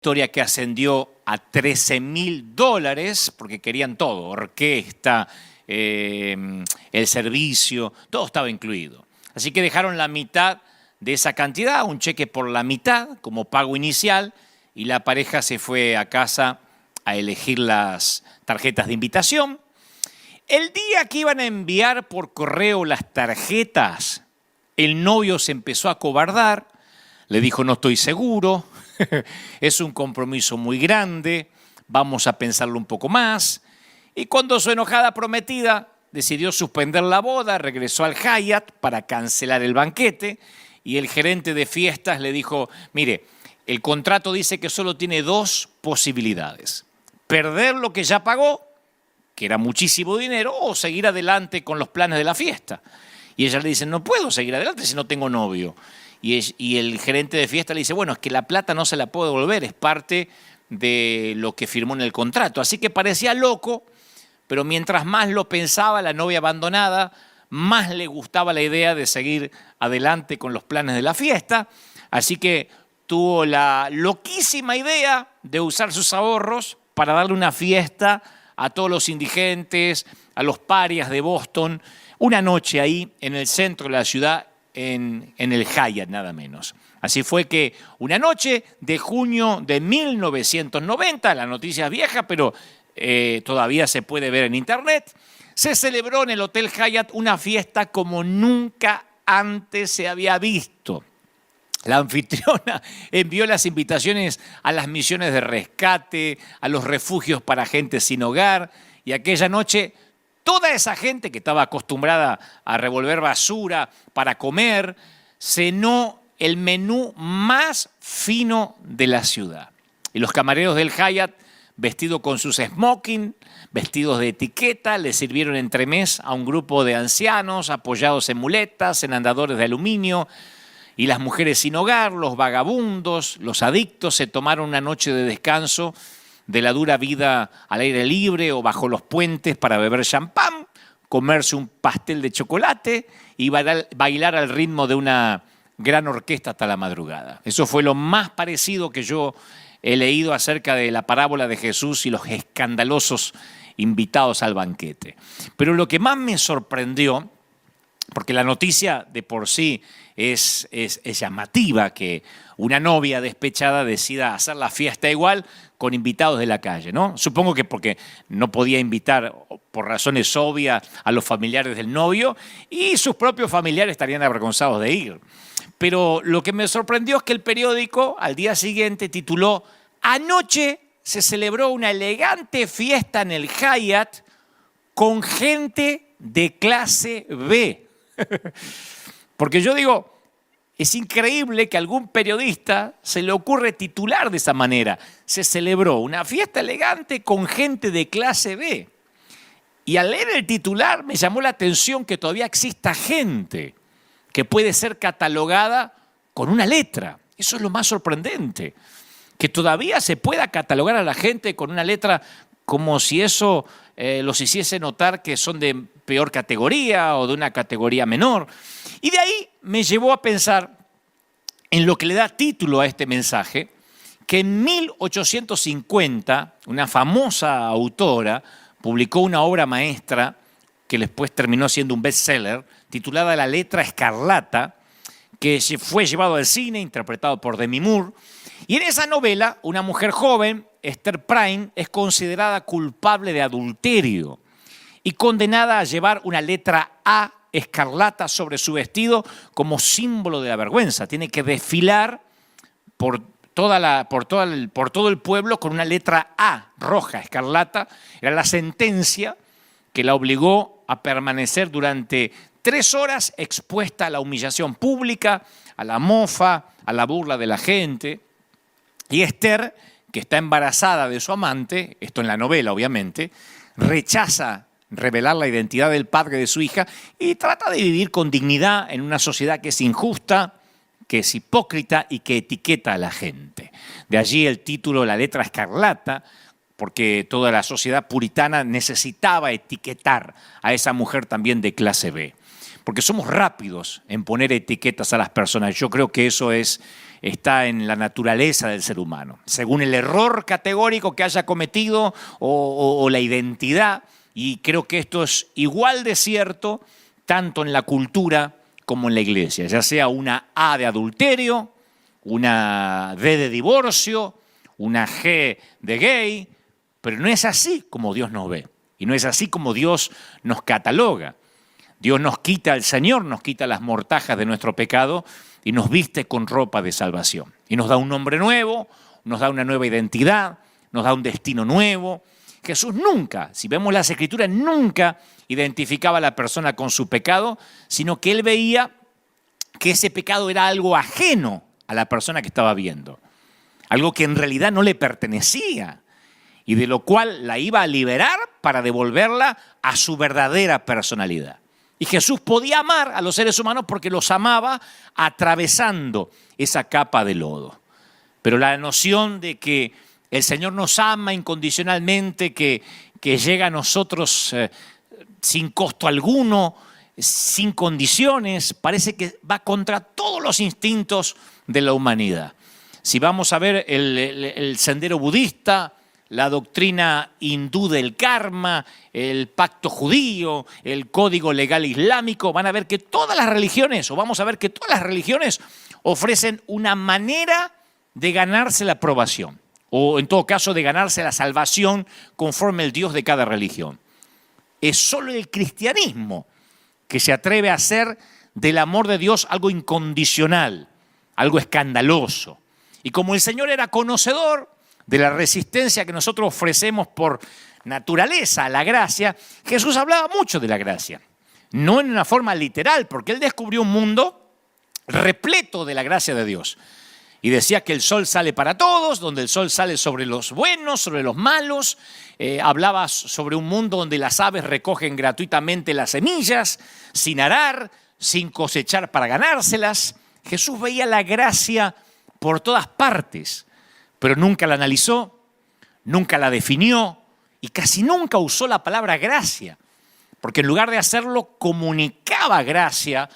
historia que ascendió a $13.000 porque querían todo, orquesta, el servicio, todo estaba incluido. Así que dejaron la mitad de esa cantidad, un cheque por la mitad como pago inicial, y la pareja se fue a casa a elegir las tarjetas de invitación. El día que iban a enviar por correo las tarjetas, el novio se empezó a acobardar, le dijo: no estoy seguro, es un compromiso muy grande, vamos a pensarlo un poco más. Y cuando su enojada prometida decidió suspender la boda, regresó al Hyatt para cancelar el banquete, y el gerente de fiestas le dijo: mire, el contrato dice que solo tiene dos posibilidades: perder lo que ya pagó, que era muchísimo dinero, o seguir adelante con los planes de la fiesta. Y ella le dice: no puedo seguir adelante si no tengo novio. Y el gerente de fiesta le dice: bueno, es que la plata no se la puedo devolver, es parte de lo que firmó en el contrato. Así que parecía loco, pero mientras más lo pensaba la novia abandonada, más le gustaba la idea de seguir adelante con los planes de la fiesta. Así que tuvo la loquísima idea de usar sus ahorros para darle una fiesta a todos los indigentes, a los parias de Boston, una noche ahí en el centro de la ciudad, en el Hyatt, nada menos. Así fue que una noche de junio de 1990, la noticia es vieja, pero todavía se puede ver en internet, se celebró en el Hotel Hyatt una fiesta como nunca antes se había visto. La anfitriona envió las invitaciones a las misiones de rescate, a los refugios para gente sin hogar, y aquella noche toda esa gente que estaba acostumbrada a revolver basura para comer, cenó el menú más fino de la ciudad. Y los camareros del Hyatt, vestidos con sus smoking, vestidos de etiqueta, le sirvieron entremés a un grupo de ancianos apoyados en muletas, en andadores de aluminio. Y las mujeres sin hogar, los vagabundos, los adictos se tomaron una noche de descanso de la dura vida al aire libre o bajo los puentes para beber champán, comerse un pastel de chocolate y bailar al ritmo de una gran orquesta hasta la madrugada. Eso fue lo más parecido que yo he leído acerca de la parábola de Jesús y los escandalosos invitados al banquete. Pero lo que más me sorprendió, porque la noticia de por sí es llamativa, que una novia despechada decida hacer la fiesta igual con invitados de la calle, ¿no? Supongo que porque no podía invitar, por razones obvias, a los familiares del novio, y sus propios familiares estarían avergonzados de ir. Pero lo que me sorprendió es que el periódico al día siguiente tituló: anoche se celebró una elegante fiesta en el Hyatt con gente de clase B. Porque yo digo, es increíble que a algún periodista se le ocurre titular de esa manera: se celebró una fiesta elegante con gente de clase B. Y al leer el titular me llamó la atención que todavía exista gente que puede ser catalogada con una letra. Eso es lo más sorprendente, que todavía se pueda catalogar a la gente con una letra como si eso los hiciese notar que son de peor categoría o de una categoría menor. Y de ahí me llevó a pensar en lo que le da título a este mensaje, que en 1850 una famosa autora publicó una obra maestra que después terminó siendo un bestseller, titulada La letra escarlata, que fue llevado al cine, interpretado por Demi Moore. Y en esa novela, una mujer joven, Esther Prynne, es considerada culpable de adulterio y condenada a llevar una letra A escarlata sobre su vestido como símbolo de la vergüenza. Tiene que desfilar por todo el pueblo con una letra A roja, escarlata. Era la sentencia que la obligó a permanecer durante 3 horas expuesta a la humillación pública, a la mofa, a la burla de la gente. Y Esther, que está embarazada de su amante, esto en la novela obviamente, rechaza revelar la identidad del padre de su hija y trata de vivir con dignidad en una sociedad que es injusta, que es hipócrita y que etiqueta a la gente. De allí el título La letra escarlata, porque toda la sociedad puritana necesitaba etiquetar a esa mujer también de clase B. porque somos rápidos en poner etiquetas a las personas. Yo creo que eso está en la naturaleza del ser humano. Según el error categórico que haya cometido o la identidad, y creo que esto es igual de cierto tanto en la cultura como en la iglesia, ya sea una A de adulterio, una D de divorcio, una G de gay, pero no es así como Dios nos ve y no es así como Dios nos cataloga. Dios el Señor nos quita las mortajas de nuestro pecado y nos viste con ropa de salvación. Y nos da un nombre nuevo, nos da una nueva identidad, nos da un destino nuevo. Jesús nunca, si vemos las Escrituras, nunca identificaba a la persona con su pecado, sino que él veía que ese pecado era algo ajeno a la persona que estaba viendo. Algo que en realidad no le pertenecía y de lo cual la iba a liberar para devolverla a su verdadera personalidad. Y Jesús podía amar a los seres humanos porque los amaba atravesando esa capa de lodo. Pero la noción de que el Señor nos ama incondicionalmente, que llega a nosotros sin costo alguno, sin condiciones, parece que va contra todos los instintos de la humanidad. Si vamos a ver el sendero budista, la doctrina hindú del karma, el pacto judío, el código legal islámico, van a ver que todas las religiones, o vamos a ver que todas las religiones ofrecen una manera de ganarse la aprobación, o en todo caso de ganarse la salvación conforme el Dios de cada religión. Es solo el cristianismo que se atreve a hacer del amor de Dios algo incondicional, algo escandaloso. Y como el Señor era conocedor de la resistencia que nosotros ofrecemos por naturaleza a la gracia, Jesús hablaba mucho de la gracia. No en una forma literal, porque él descubrió un mundo repleto de la gracia de Dios. Y decía que el sol sale para todos, donde el sol sale sobre los buenos, sobre los malos. Hablaba sobre un mundo donde las aves recogen gratuitamente las semillas, sin arar, sin cosechar para ganárselas. Jesús veía la gracia por todas partes, pero nunca la analizó, nunca la definió y casi nunca usó la palabra gracia, porque en lugar de hacerlo comunicaba gracia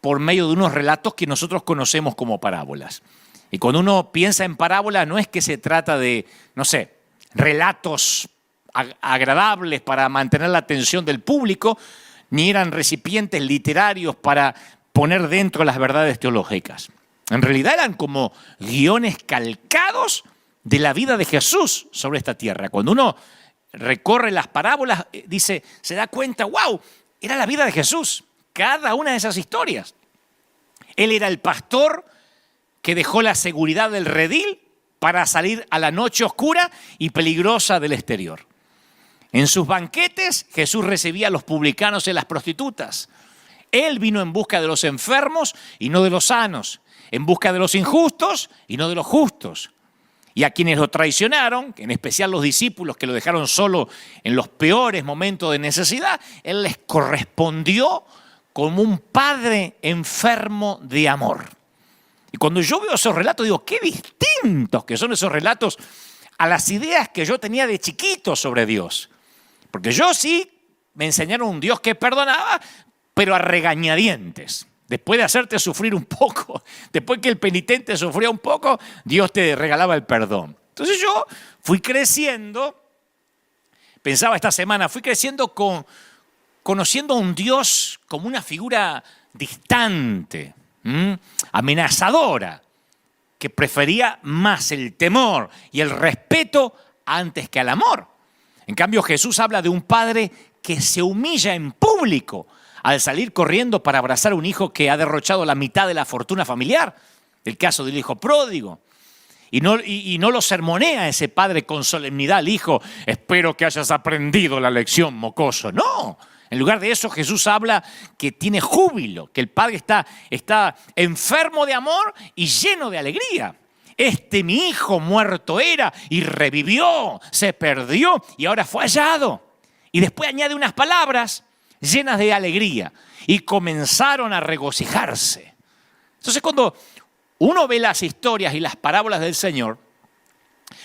por medio de unos relatos que nosotros conocemos como parábolas. Y cuando uno piensa en parábola no es que se trata de, relatos agradables para mantener la atención del público, ni eran recipientes literarios para poner dentro las verdades teológicas. En realidad eran como guiones calcados de la vida de Jesús sobre esta tierra. Cuando uno recorre las parábolas, se da cuenta, ¡wow!, era la vida de Jesús, cada una de esas historias. Él era el pastor que dejó la seguridad del redil para salir a la noche oscura y peligrosa del exterior. En sus banquetes, Jesús recibía a los publicanos y a las prostitutas. Él vino en busca de los enfermos y no de los sanos, en busca de los injustos y no de los justos. Y a quienes lo traicionaron, en especial los discípulos que lo dejaron solo en los peores momentos de necesidad, él les correspondió como un padre enfermo de amor. Y cuando yo veo esos relatos, digo, qué distintos que son esos relatos a las ideas que yo tenía de chiquito sobre Dios. Porque yo sí me enseñaron un Dios que perdonaba, pero a regañadientes. Después de hacerte sufrir un poco, después que el penitente sufría un poco, Dios te regalaba el perdón. Entonces yo fui creciendo, pensaba esta semana, fui creciendo conociendo a un Dios como una figura distante, amenazadora, que prefería más el temor y el respeto antes que al amor. En cambio, Jesús habla de un padre que se humilla en público al salir corriendo para abrazar a un hijo que ha derrochado la mitad de la fortuna familiar, el caso del hijo pródigo. Y no lo sermonea ese padre con solemnidad al hijo, espero que hayas aprendido la lección, mocoso. No, en lugar de eso Jesús habla que tiene júbilo, que el padre está enfermo de amor y lleno de alegría. Mi hijo muerto era y revivió, se perdió y ahora fue hallado. Y después añade unas palabras llenas de alegría y comenzaron a regocijarse. Entonces cuando uno ve las historias y las parábolas del Señor,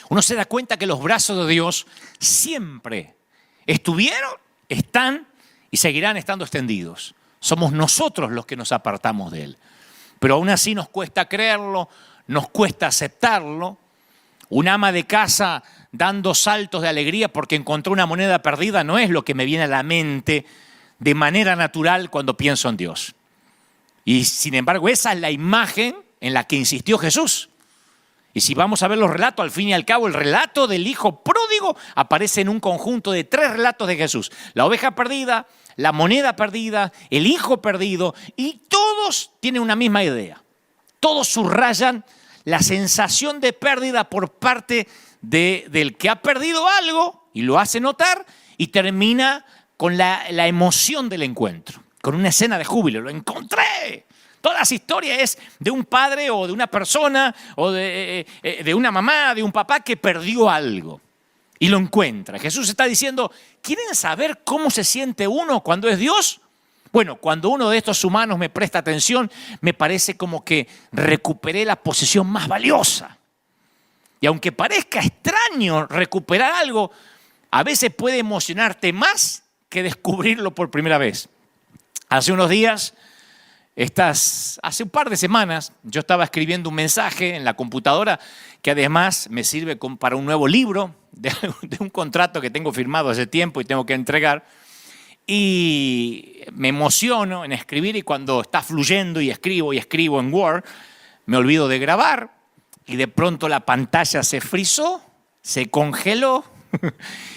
uno se da cuenta que los brazos de Dios siempre estuvieron, están y seguirán estando extendidos Somos nosotros los que nos apartamos de Él. Pero aún así nos cuesta creerlo, nos cuesta aceptarlo. Un ama de casa dando saltos de alegría porque encontró una moneda perdida no es lo que me viene a la mente de manera natural cuando pienso en Dios. Y sin embargo, esa es la imagen en la que insistió Jesús. Y si vamos a ver los relatos, al fin y al cabo, el relato del hijo pródigo aparece en un conjunto de 3 relatos de Jesús. La oveja perdida, la moneda perdida, el hijo perdido, y todos tienen una misma idea. Todos subrayan la sensación de pérdida por parte del que ha perdido algo y lo hace notar, y termina con la emoción del encuentro, con una escena de júbilo. ¡Lo encontré! Toda esa historia es de un padre o de una persona o de una mamá, de un papá que perdió algo y lo encuentra. Jesús está diciendo, ¿quieren saber cómo se siente uno cuando es Dios? Bueno, cuando uno de estos humanos me presta atención, me parece como que recuperé la posesión más valiosa. Y aunque parezca extraño recuperar algo, a veces puede emocionarte más que descubrirlo por primera vez. Hace unos días, hace un par de semanas, yo estaba escribiendo un mensaje en la computadora que además me sirve para un nuevo libro de un contrato que tengo firmado hace tiempo y tengo que entregar. Y me emociono en escribir, y cuando está fluyendo y escribo en Word, me olvido de grabar y de pronto la pantalla se frizó, se congeló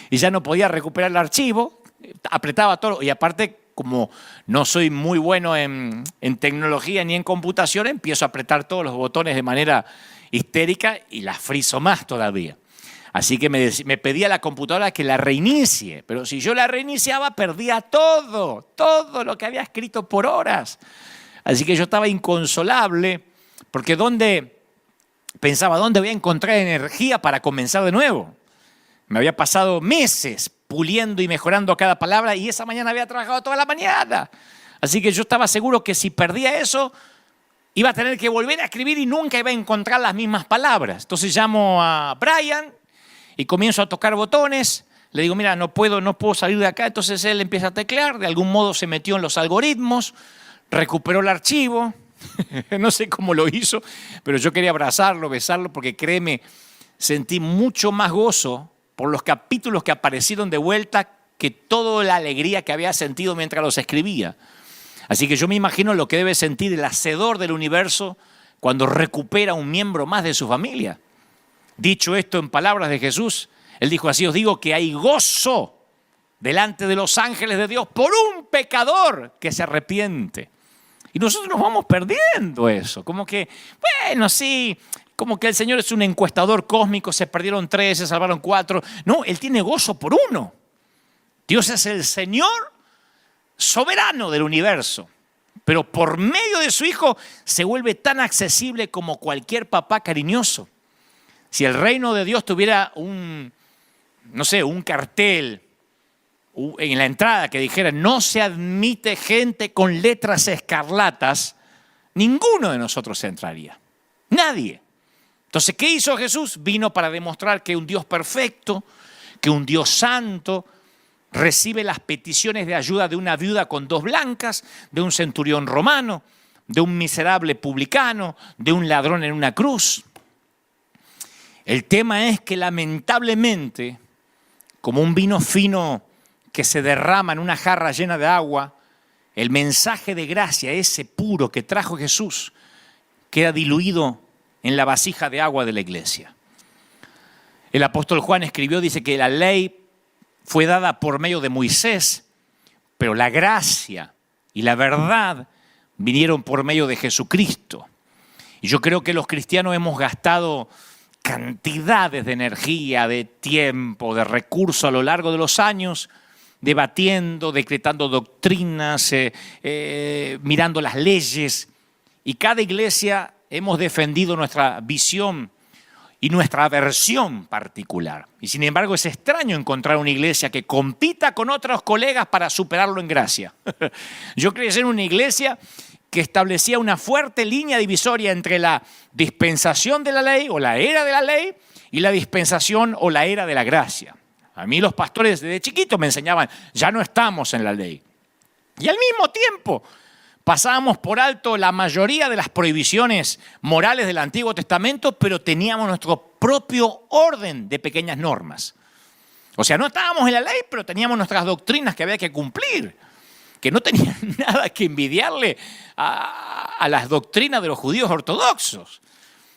y ya no podía recuperar el archivo. Apretaba todo y aparte, como no soy muy bueno en tecnología ni en computación, empiezo a apretar todos los botones de manera histérica y la frizo más todavía. Así que me pedía la computadora que la reinicie, pero si yo la reiniciaba perdía todo lo que había escrito por horas. Así que yo estaba inconsolable porque pensaba, ¿dónde voy a encontrar energía para comenzar de nuevo? Me había pasado meses puliendo y mejorando cada palabra y esa mañana había trabajado toda la mañana. Así que yo estaba seguro que si perdía eso, iba a tener que volver a escribir y nunca iba a encontrar las mismas palabras. Entonces llamo a Brian y comienzo a tocar botones. Le digo, mira, no puedo salir de acá. Entonces él empieza a teclear. De algún modo se metió en los algoritmos, recuperó el archivo. No sé cómo lo hizo, pero yo quería abrazarlo, besarlo, porque créeme, sentí mucho más gozo por los capítulos que aparecieron de vuelta que toda la alegría que había sentido mientras los escribía. Así que yo me imagino lo que debe sentir el hacedor del universo cuando recupera un miembro más de su familia. Dicho esto en palabras de Jesús, Él dijo así, os digo que hay gozo delante de los ángeles de Dios por un pecador que se arrepiente. Y nosotros nos vamos perdiendo eso, como que, bueno, sí, como que el Señor es un encuestador cósmico, se perdieron 3, se salvaron 4. No, Él tiene gozo por uno. Dios es el Señor soberano del universo, pero por medio de su Hijo se vuelve tan accesible como cualquier papá cariñoso. Si el reino de Dios tuviera un cartel en la entrada que dijera no se admite gente con letras escarlatas, ninguno de nosotros entraría. Nadie. Entonces, ¿qué hizo Jesús? Vino para demostrar que un Dios perfecto, que un Dios santo, recibe las peticiones de ayuda de una viuda con 2 blancas, de un centurión romano, de un miserable publicano, de un ladrón en una cruz. El tema es que lamentablemente, como un vino fino que se derrama en una jarra llena de agua, el mensaje de gracia, ese puro que trajo Jesús, queda diluido en la vasija de agua de la iglesia. El apóstol Juan escribió, dice que la ley fue dada por medio de Moisés, pero la gracia y la verdad vinieron por medio de Jesucristo. Y yo creo que los cristianos hemos gastado cantidades de energía, de tiempo, de recursos a lo largo de los años, debatiendo, decretando doctrinas, mirando las leyes. Y cada iglesia hemos defendido nuestra visión y nuestra versión particular. Y sin embargo es extraño encontrar una iglesia que compita con otros colegas para superarlo en gracia. Yo crecí en una iglesia que establecía una fuerte línea divisoria entre la dispensación de la ley o la era de la ley y la dispensación o la era de la gracia. A mí los pastores desde chiquito me enseñaban, ya no estamos en la ley. Y al mismo tiempo pasábamos por alto la mayoría de las prohibiciones morales del Antiguo Testamento, pero teníamos nuestro propio orden de pequeñas normas. O sea, no estábamos en la ley, pero teníamos nuestras doctrinas que había que cumplir, que no tenían nada que envidiarle a las doctrinas de los judíos ortodoxos.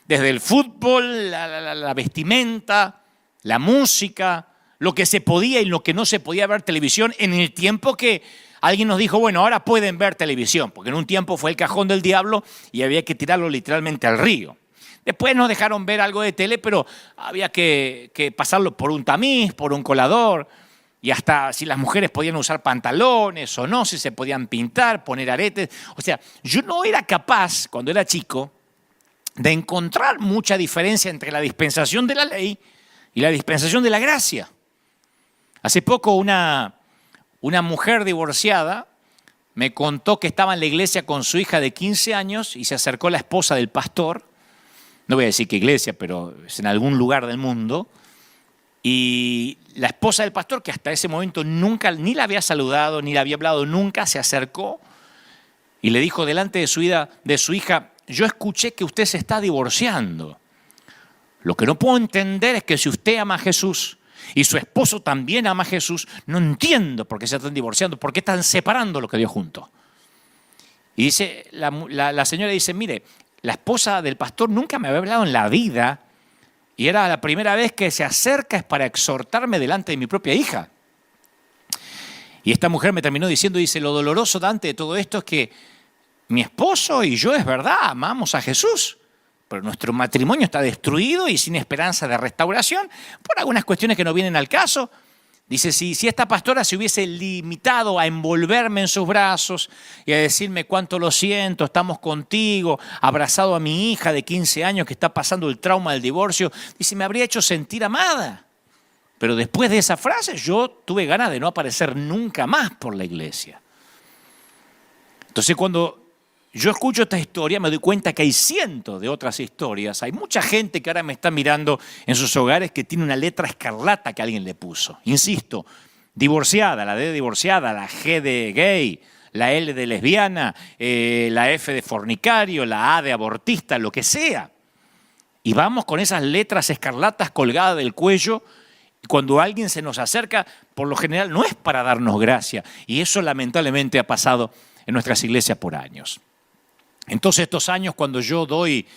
Desde el fútbol, la vestimenta, la música, lo que se podía y lo que no se podía ver televisión en el tiempo que alguien nos dijo, bueno, ahora pueden ver televisión, porque en un tiempo fue el cajón del diablo y había que tirarlo literalmente al río. Después nos dejaron ver algo de tele, pero había que pasarlo por un tamiz, por un colador, y hasta si las mujeres podían usar pantalones o no, si se podían pintar, poner aretes. O sea, yo no era capaz, cuando era chico, de encontrar mucha diferencia entre la dispensación de la ley y la dispensación de la gracia. Hace poco una mujer divorciada me contó que estaba en la iglesia con su hija de 15 años y se acercó la esposa del pastor, no voy a decir qué iglesia, pero es en algún lugar del mundo, y la esposa del pastor, que hasta ese momento nunca ni la había saludado, ni la había hablado nunca, se acercó y le dijo delante de su hija, yo escuché que usted se está divorciando. Lo que no puedo entender es que si usted ama a Jesús y su esposo también ama a Jesús, no entiendo por qué se están divorciando, por qué están separando lo que Dios juntó. Y dice, la señora dice, mire, la esposa del pastor nunca me había hablado en la vida y era la primera vez que se acerca es para exhortarme delante de mi propia hija. Y esta mujer me terminó diciendo, dice, lo doloroso, Dante, de todo esto es que mi esposo y yo, es verdad, amamos a Jesús, pero nuestro matrimonio está destruido y sin esperanza de restauración por algunas cuestiones que no vienen al caso. Dice, si esta pastora se hubiese limitado a envolverme en sus brazos y a decirme cuánto lo siento, estamos contigo, abrazado a mi hija de 15 años que está pasando el trauma del divorcio, dice, me habría hecho sentir amada. Pero después de esa frase yo tuve ganas de no aparecer nunca más por la iglesia. Entonces cuando yo escucho esta historia, me doy cuenta que hay cientos de otras historias. Hay mucha gente que ahora me está mirando en sus hogares que tiene una letra escarlata que alguien le puso. Insisto, divorciada, la D de divorciada, la G de gay, la L de lesbiana, la F de fornicario, la A de abortista, lo que sea. Y vamos con esas letras escarlatas colgadas del cuello. Y cuando alguien se nos acerca, por lo general no es para darnos gracia. Y eso lamentablemente ha pasado en nuestras iglesias por años. Entonces estos años cuando yo doy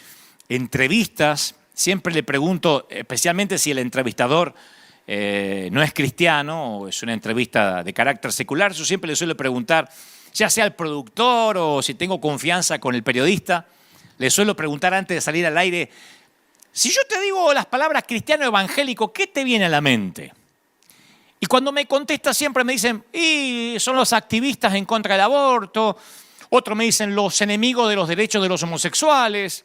entrevistas, siempre le pregunto, especialmente si el entrevistador no es cristiano o es una entrevista de carácter secular, yo siempre le suelo preguntar, ya sea al productor o si tengo confianza con el periodista, le suelo preguntar antes de salir al aire, si yo te digo las palabras cristiano evangélico, ¿qué te viene a la mente? Y cuando me contesta siempre me dicen, y son los activistas en contra del aborto. Otros me dicen los enemigos de los derechos de los homosexuales.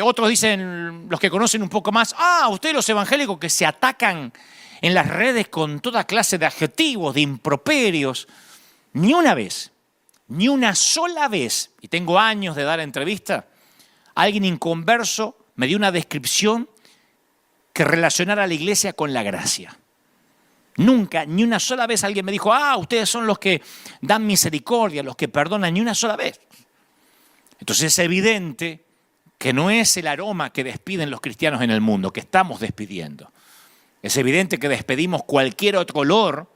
Otros dicen, los que conocen un poco más, ustedes los evangélicos que se atacan en las redes con toda clase de adjetivos, de improperios. Ni una vez, ni una sola vez, y tengo años de dar entrevista, alguien inconverso me dio una descripción que relacionara a la iglesia con la gracia. Nunca, ni una sola vez alguien me dijo, ustedes son los que dan misericordia, los que perdonan, ni una sola vez. Entonces es evidente que no es el aroma que despiden los cristianos en el mundo, que estamos despidiendo. Es evidente que despedimos cualquier otro olor,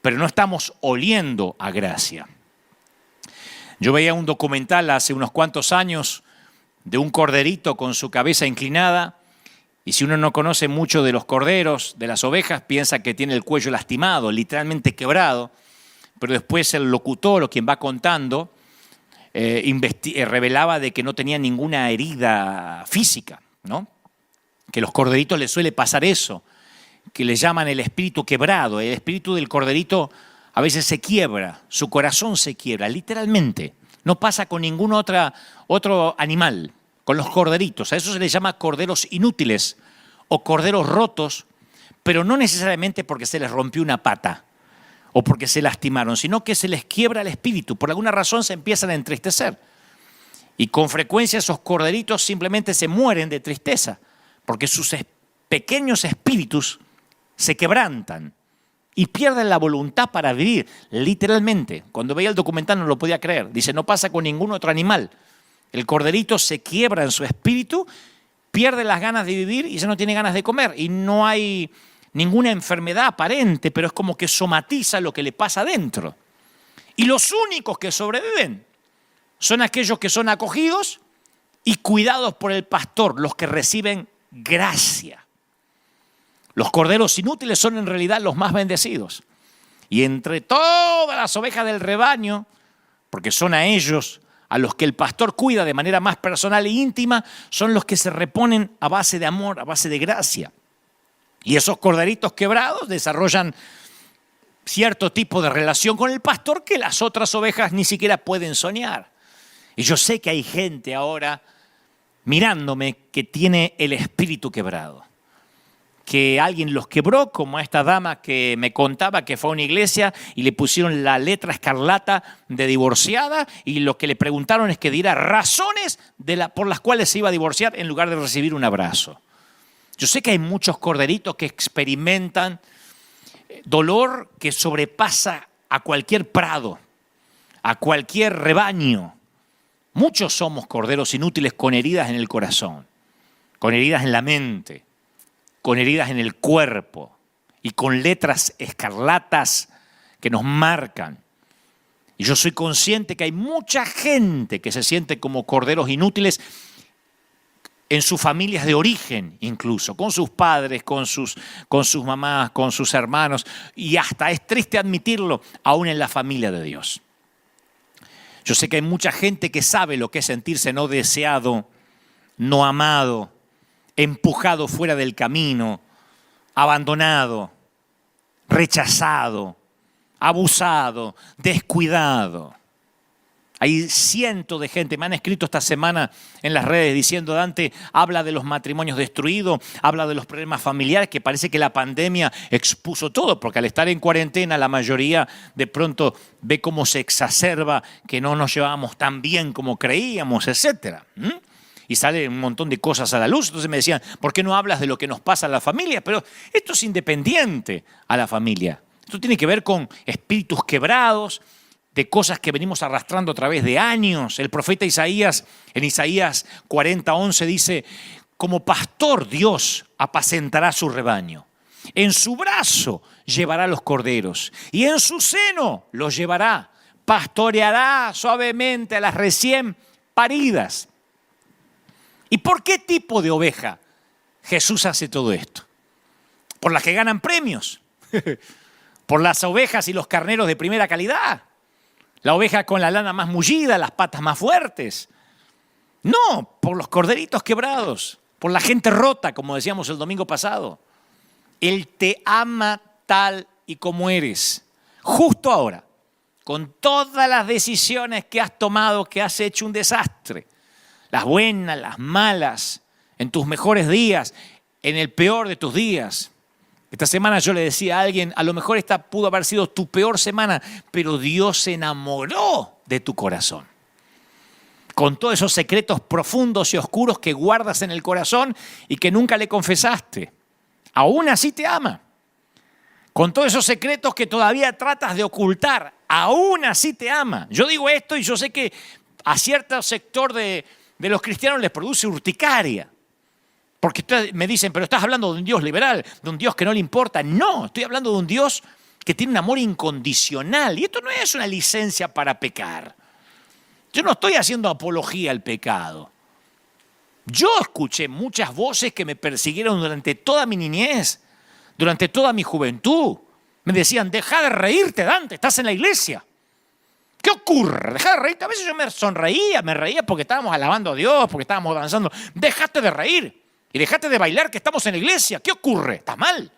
pero no estamos oliendo a gracia. Yo veía un documental hace unos cuantos años de un corderito con su cabeza inclinada. Y si uno no conoce mucho de los corderos, de las ovejas, piensa que tiene el cuello lastimado, literalmente quebrado. Pero después el locutor o quien va contando revelaba de que no tenía ninguna herida física, ¿no? Que a los corderitos les suele pasar eso, que le llaman el espíritu quebrado. El espíritu del corderito a veces se quiebra, su corazón se quiebra, literalmente. No pasa con ningún otro animal. Con los corderitos, a eso se les llama corderos inútiles o corderos rotos, pero no necesariamente porque se les rompió una pata o porque se lastimaron, sino que se les quiebra el espíritu, por alguna razón se empiezan a entristecer. Y con frecuencia esos corderitos simplemente se mueren de tristeza, porque sus pequeños espíritus se quebrantan y pierden la voluntad para vivir, literalmente. Cuando veía el documental no lo podía creer. Dice, no pasa con ningún otro animal. El corderito se quiebra en su espíritu, pierde las ganas de vivir y ya no tiene ganas de comer. Y no hay ninguna enfermedad aparente, pero es como que somatiza lo que le pasa adentro. Y los únicos que sobreviven son aquellos que son acogidos y cuidados por el pastor, los que reciben gracia. Los corderos inútiles son en realidad los más bendecidos. Y entre todas las ovejas del rebaño, porque son a ellos a los que el pastor cuida de manera más personal e íntima, son los que se reponen a base de amor, a base de gracia. Y esos corderitos quebrados desarrollan cierto tipo de relación con el pastor que las otras ovejas ni siquiera pueden soñar. Y yo sé que hay gente ahora mirándome que tiene el espíritu quebrado. Que alguien los quebró, como a esta dama que me contaba que fue a una iglesia y le pusieron la letra escarlata de divorciada y lo que le preguntaron es que diera razones por las cuales se iba a divorciar en lugar de recibir un abrazo. Yo sé que hay muchos corderitos que experimentan dolor que sobrepasa a cualquier prado, a cualquier rebaño. Muchos somos corderos inútiles con heridas en el corazón, con heridas en la mente, con heridas en el cuerpo y con letras escarlatas que nos marcan. Y yo soy consciente que hay mucha gente que se siente como corderos inútiles en sus familias de origen incluso, con sus padres, con sus mamás, con sus hermanos, y hasta es triste admitirlo, aún en la familia de Dios. Yo sé que hay mucha gente que sabe lo que es sentirse no deseado, no amado, empujado fuera del camino, abandonado, rechazado, abusado, descuidado. Hay cientos de gente, me han escrito esta semana en las redes diciendo, Dante, habla de los matrimonios destruidos, habla de los problemas familiares, que parece que la pandemia expuso todo, porque al estar en cuarentena la mayoría de pronto ve cómo se exacerba, que no nos llevábamos tan bien como creíamos, etc. Y sale un montón de cosas a la luz. Entonces me decían, ¿por qué no hablas de lo que nos pasa a la familia? Pero esto es independiente a la familia. Esto tiene que ver con espíritus quebrados, de cosas que venimos arrastrando a través de años. El profeta Isaías, en Isaías 40:11 dice, como pastor Dios apacentará su rebaño. En su brazo llevará los corderos y en su seno los llevará. Pastoreará suavemente a las recién paridas. ¿Y por qué tipo de oveja Jesús hace todo esto? ¿Por las que ganan premios? ¿Por las ovejas y los carneros de primera calidad? ¿La oveja con la lana más mullida, las patas más fuertes? No, por los corderitos quebrados, por la gente rota, como decíamos el domingo pasado. Él te ama tal y como eres, justo ahora, con todas las decisiones que has tomado, que has hecho un desastre. Las buenas, las malas, en tus mejores días, en el peor de tus días. Esta semana yo le decía a alguien, a lo mejor esta pudo haber sido tu peor semana, pero Dios se enamoró de tu corazón. Con todos esos secretos profundos y oscuros que guardas en el corazón y que nunca le confesaste. Aún así te ama. Con todos esos secretos que todavía tratas de ocultar, aún así te ama. Yo digo esto y yo sé que a cierto sector de los cristianos les produce urticaria. Porque me dicen, pero estás hablando de un Dios liberal, de un Dios que no le importa. No, estoy hablando de un Dios que tiene un amor incondicional. Y esto no es una licencia para pecar. Yo no estoy haciendo apología al pecado. Yo escuché muchas voces que me persiguieron durante toda mi niñez, durante toda mi juventud. Me decían, deja de reírte, Dante, estás en la iglesia. ¿Qué ocurre? Deja de reírte. A veces yo me reía porque estábamos alabando a Dios, porque estábamos danzando. Déjate de reír. Y dejate de bailar que estamos en la iglesia. ¿Qué ocurre? ¿Estás mal?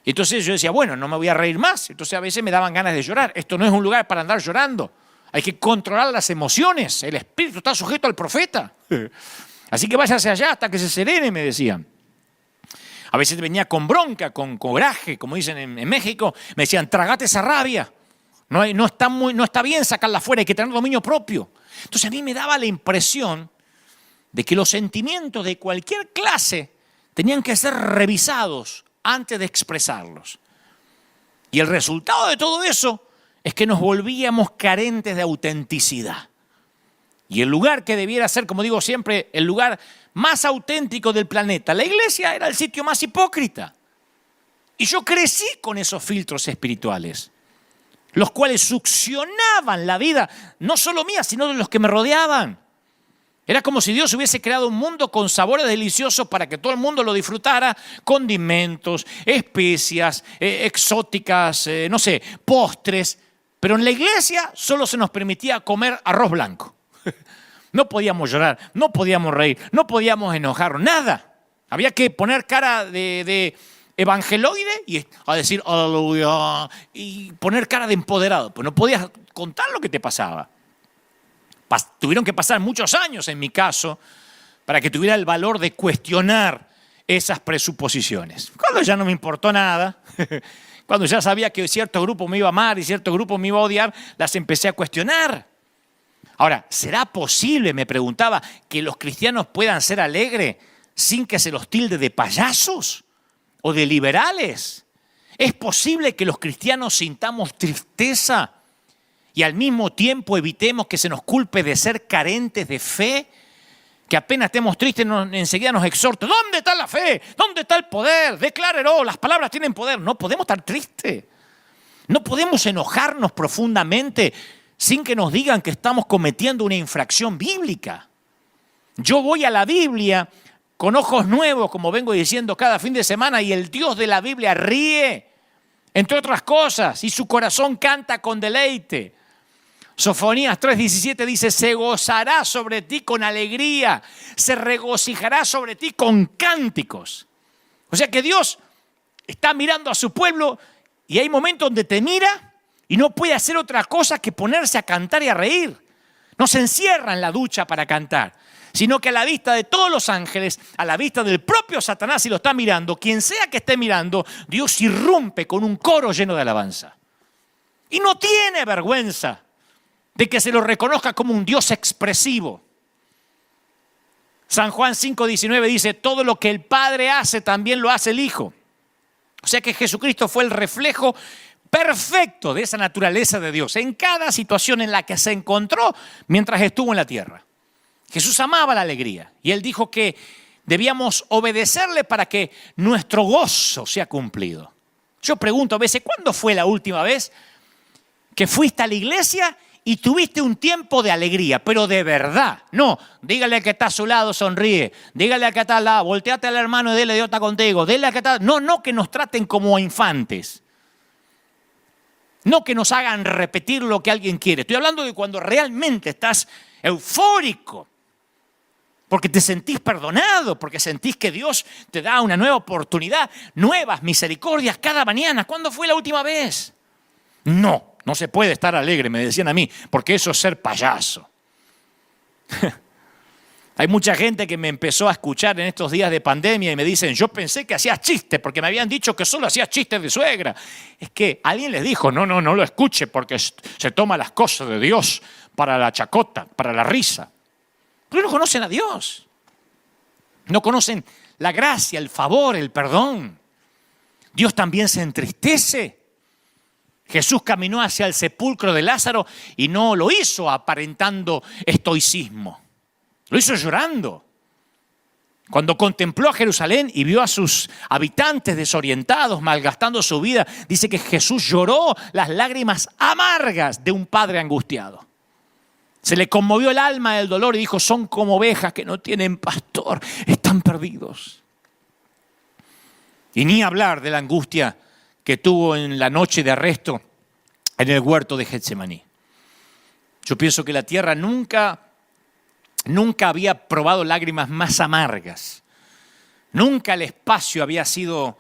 Y entonces yo decía, bueno, no me voy a reír más. Entonces a veces me daban ganas de llorar. Esto no es un lugar para andar llorando. Hay que controlar las emociones. El espíritu está sujeto al profeta. Así que váyase allá hasta que se serene, me decían. A veces venía con bronca, con coraje, como dicen en México. Me decían, tragate esa rabia. No está bien sacarla fuera, hay que tener dominio propio. Entonces a mí me daba la impresión de que los sentimientos de cualquier clase tenían que ser revisados antes de expresarlos. Y el resultado de todo eso es que nos volvíamos carentes de autenticidad. Y el lugar que debiera ser, como digo siempre, el lugar más auténtico del planeta, la iglesia era el sitio más hipócrita. Y yo crecí con esos filtros espirituales, los cuales succionaban la vida, no solo mía, sino de los que me rodeaban. Era como si Dios hubiese creado un mundo con sabores deliciosos para que todo el mundo lo disfrutara, condimentos, especias, exóticas, postres. Pero en la iglesia solo se nos permitía comer arroz blanco. No podíamos llorar, no podíamos reír, no podíamos enojar, nada. Había que poner cara de evangeloide y a decir aleluya y poner cara de empoderado. Pues no podías contar lo que te pasaba. Tuvieron que pasar muchos años, en mi caso, para que tuviera el valor de cuestionar esas presuposiciones. Cuando ya no me importó nada, cuando ya sabía que cierto grupo me iba a amar y cierto grupo me iba a odiar, las empecé a cuestionar. Ahora, ¿será posible, me preguntaba, que los cristianos puedan ser alegres sin que se los tilde de payasos o de liberales? ¿Es posible que los cristianos sintamos tristeza y al mismo tiempo evitemos que se nos culpe de ser carentes de fe? Que apenas estemos tristes enseguida nos exhorta. ¿Dónde está la fe? ¿Dónde está el poder? Declárelo, las palabras tienen poder. No podemos estar tristes. No podemos enojarnos profundamente sin que nos digan que estamos cometiendo una infracción bíblica. Yo voy a la Biblia con ojos nuevos, como vengo diciendo cada fin de semana, y el Dios de la Biblia ríe, entre otras cosas, y su corazón canta con deleite. Sofonías 3:17 dice, se gozará sobre ti con alegría, se regocijará sobre ti con cánticos. O sea que Dios está mirando a su pueblo y hay momentos donde te mira y no puede hacer otra cosa que ponerse a cantar y a reír. No se encierra en la ducha para cantar, sino que a la vista de todos los ángeles, a la vista del propio Satanás, si lo está mirando, quien sea que esté mirando, Dios irrumpe con un coro lleno de alabanza. Y no tiene vergüenza de que se lo reconozca como un Dios expresivo. San Juan 5:19 dice, todo lo que el Padre hace también lo hace el Hijo. O sea que Jesucristo fue el reflejo perfecto de esa naturaleza de Dios en cada situación en la que se encontró mientras estuvo en la tierra. Jesús amaba la alegría y Él dijo que debíamos obedecerle para que nuestro gozo sea cumplido. Yo pregunto a veces, ¿cuándo fue la última vez que fuiste a la iglesia y tuviste un tiempo de alegría, pero de verdad? No, dígale al que está a su lado, sonríe. Dígale al que está al lado, volteate al hermano y dile, Dios está contigo. Dile al que está... No que nos traten como infantes. No que nos hagan repetir lo que alguien quiere. Estoy hablando de cuando realmente estás eufórico, porque te sentís perdonado, porque sentís que Dios te da una nueva oportunidad, nuevas misericordias cada mañana. ¿Cuándo fue la última vez? No se puede estar alegre, me decían a mí, porque eso es ser payaso. Hay mucha gente que me empezó a escuchar en estos días de pandemia y me dicen, yo pensé que hacías chistes, porque me habían dicho que solo hacías chistes de suegra. Es que alguien les dijo, no lo escuche, porque se toma las cosas de Dios para la chacota, para la risa. Pero no conocen a Dios. No conocen la gracia, el favor, el perdón. Dios también se entristece. Jesús caminó hacia el sepulcro de Lázaro y no lo hizo aparentando estoicismo. Lo hizo llorando. Cuando contempló a Jerusalén y vio a sus habitantes desorientados, malgastando su vida, dice que Jesús lloró las lágrimas amargas de un padre angustiado. Se le conmovió el alma del dolor y dijo, son como ovejas que no tienen pastor, están perdidos. Y ni hablar de la angustia que tuvo en la noche de arresto en el huerto de Getsemaní. Yo pienso que la tierra nunca había probado lágrimas más amargas. Nunca el espacio había sido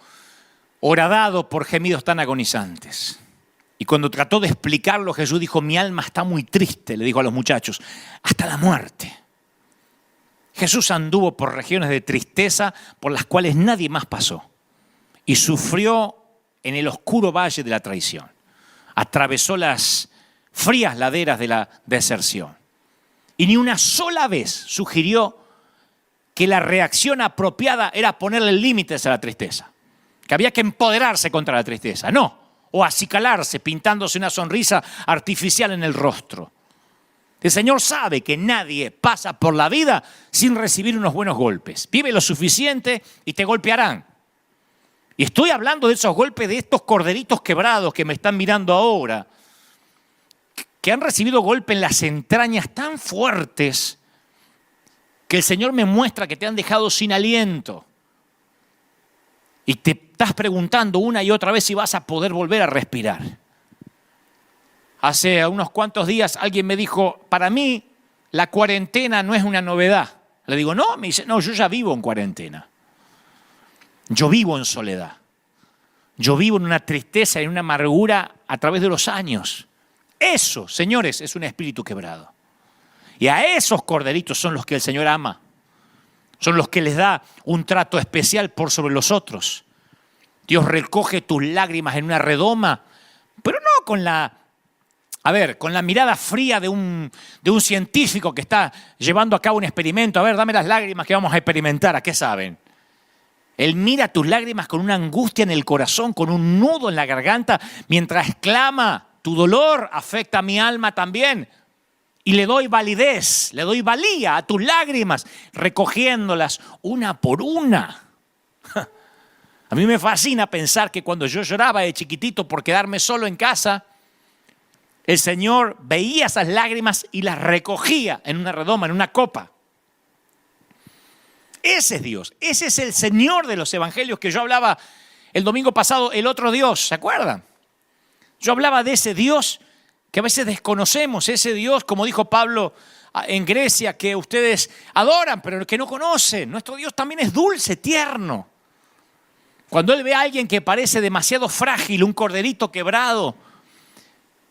horadado por gemidos tan agonizantes. Y cuando trató de explicarlo, Jesús dijo, mi alma está muy triste, le dijo a los muchachos, hasta la muerte. Jesús anduvo por regiones de tristeza por las cuales nadie más pasó. Y sufrió en el oscuro valle de la traición. Atravesó las frías laderas de la deserción. Y ni una sola vez sugirió que la reacción apropiada era ponerle límites a la tristeza. Que había que empoderarse contra la tristeza. No, o acicalarse pintándose una sonrisa artificial en el rostro. El Señor sabe que nadie pasa por la vida sin recibir unos buenos golpes. Vive lo suficiente y te golpearán. Y estoy hablando de esos golpes de estos corderitos quebrados que me están mirando ahora, que han recibido golpes en las entrañas tan fuertes que el Señor me muestra que te han dejado sin aliento. Y te estás preguntando una y otra vez si vas a poder volver a respirar. Hace unos cuantos días alguien me dijo, para mí la cuarentena no es una novedad. Le digo, no, me dice, no, yo ya vivo en cuarentena. Yo vivo en soledad. Yo vivo en una tristeza y en una amargura a través de los años. Eso, señores, es un espíritu quebrado. Y a esos corderitos son los que el Señor ama. Son los que les da un trato especial por sobre los otros. Dios recoge tus lágrimas en una redoma, pero no con la mirada fría de un científico que está llevando a cabo un experimento. A ver, dame las lágrimas que vamos a experimentar. ¿A qué saben? Él mira tus lágrimas con una angustia en el corazón, con un nudo en la garganta, mientras exclama, tu dolor afecta a mi alma también. Y le doy validez, le doy valía a tus lágrimas, recogiéndolas una por una. A mí me fascina pensar que cuando yo lloraba de chiquitito por quedarme solo en casa, el Señor veía esas lágrimas y las recogía en una redoma, en una copa. Ese es Dios, ese es el Señor de los evangelios que yo hablaba el domingo pasado, el otro Dios, ¿se acuerdan? Yo hablaba de ese Dios que a veces desconocemos, ese Dios, como dijo Pablo en Grecia, que ustedes adoran, pero que no conocen. Nuestro Dios también es dulce, tierno. Cuando Él ve a alguien que parece demasiado frágil, un corderito quebrado,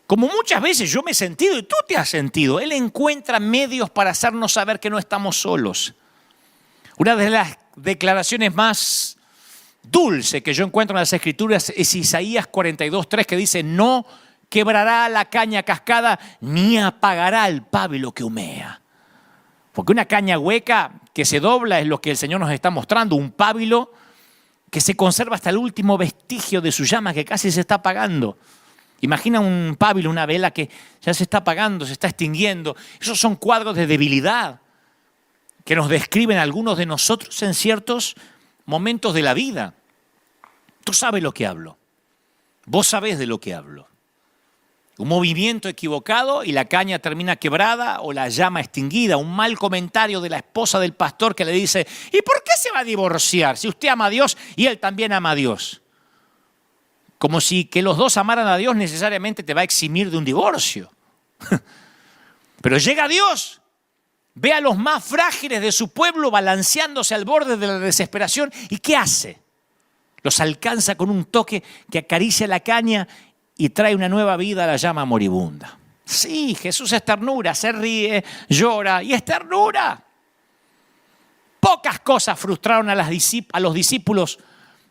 como muchas veces yo me he sentido y tú te has sentido, Él encuentra medios para hacernos saber que no estamos solos. Una de las declaraciones más dulces que yo encuentro en las Escrituras es Isaías 42:3, que dice, no quebrará la caña cascada ni apagará el pábilo que humea. Porque una caña hueca que se dobla es lo que el Señor nos está mostrando, un pábilo que se conserva hasta el último vestigio de su llama que casi se está apagando. Imagina un pábilo, una vela que ya se está apagando, se está extinguiendo. Esos son cuadros de debilidad que nos describen algunos de nosotros en ciertos momentos de la vida. Tú sabes lo que hablo. Vos sabés de lo que hablo. Un movimiento equivocado y la caña termina quebrada o la llama extinguida. Un mal comentario de la esposa del pastor que le dice, ¿y por qué se va a divorciar si usted ama a Dios y él también ama a Dios? Como si que los dos amaran a Dios necesariamente te va a eximir de un divorcio. Pero llega Dios, ve a los más frágiles de su pueblo balanceándose al borde de la desesperación. ¿Y qué hace? Los alcanza con un toque que acaricia la caña y trae una nueva vida a la llama moribunda. Sí, Jesús es ternura, se ríe, llora y es ternura. Pocas cosas frustraron a los discípulos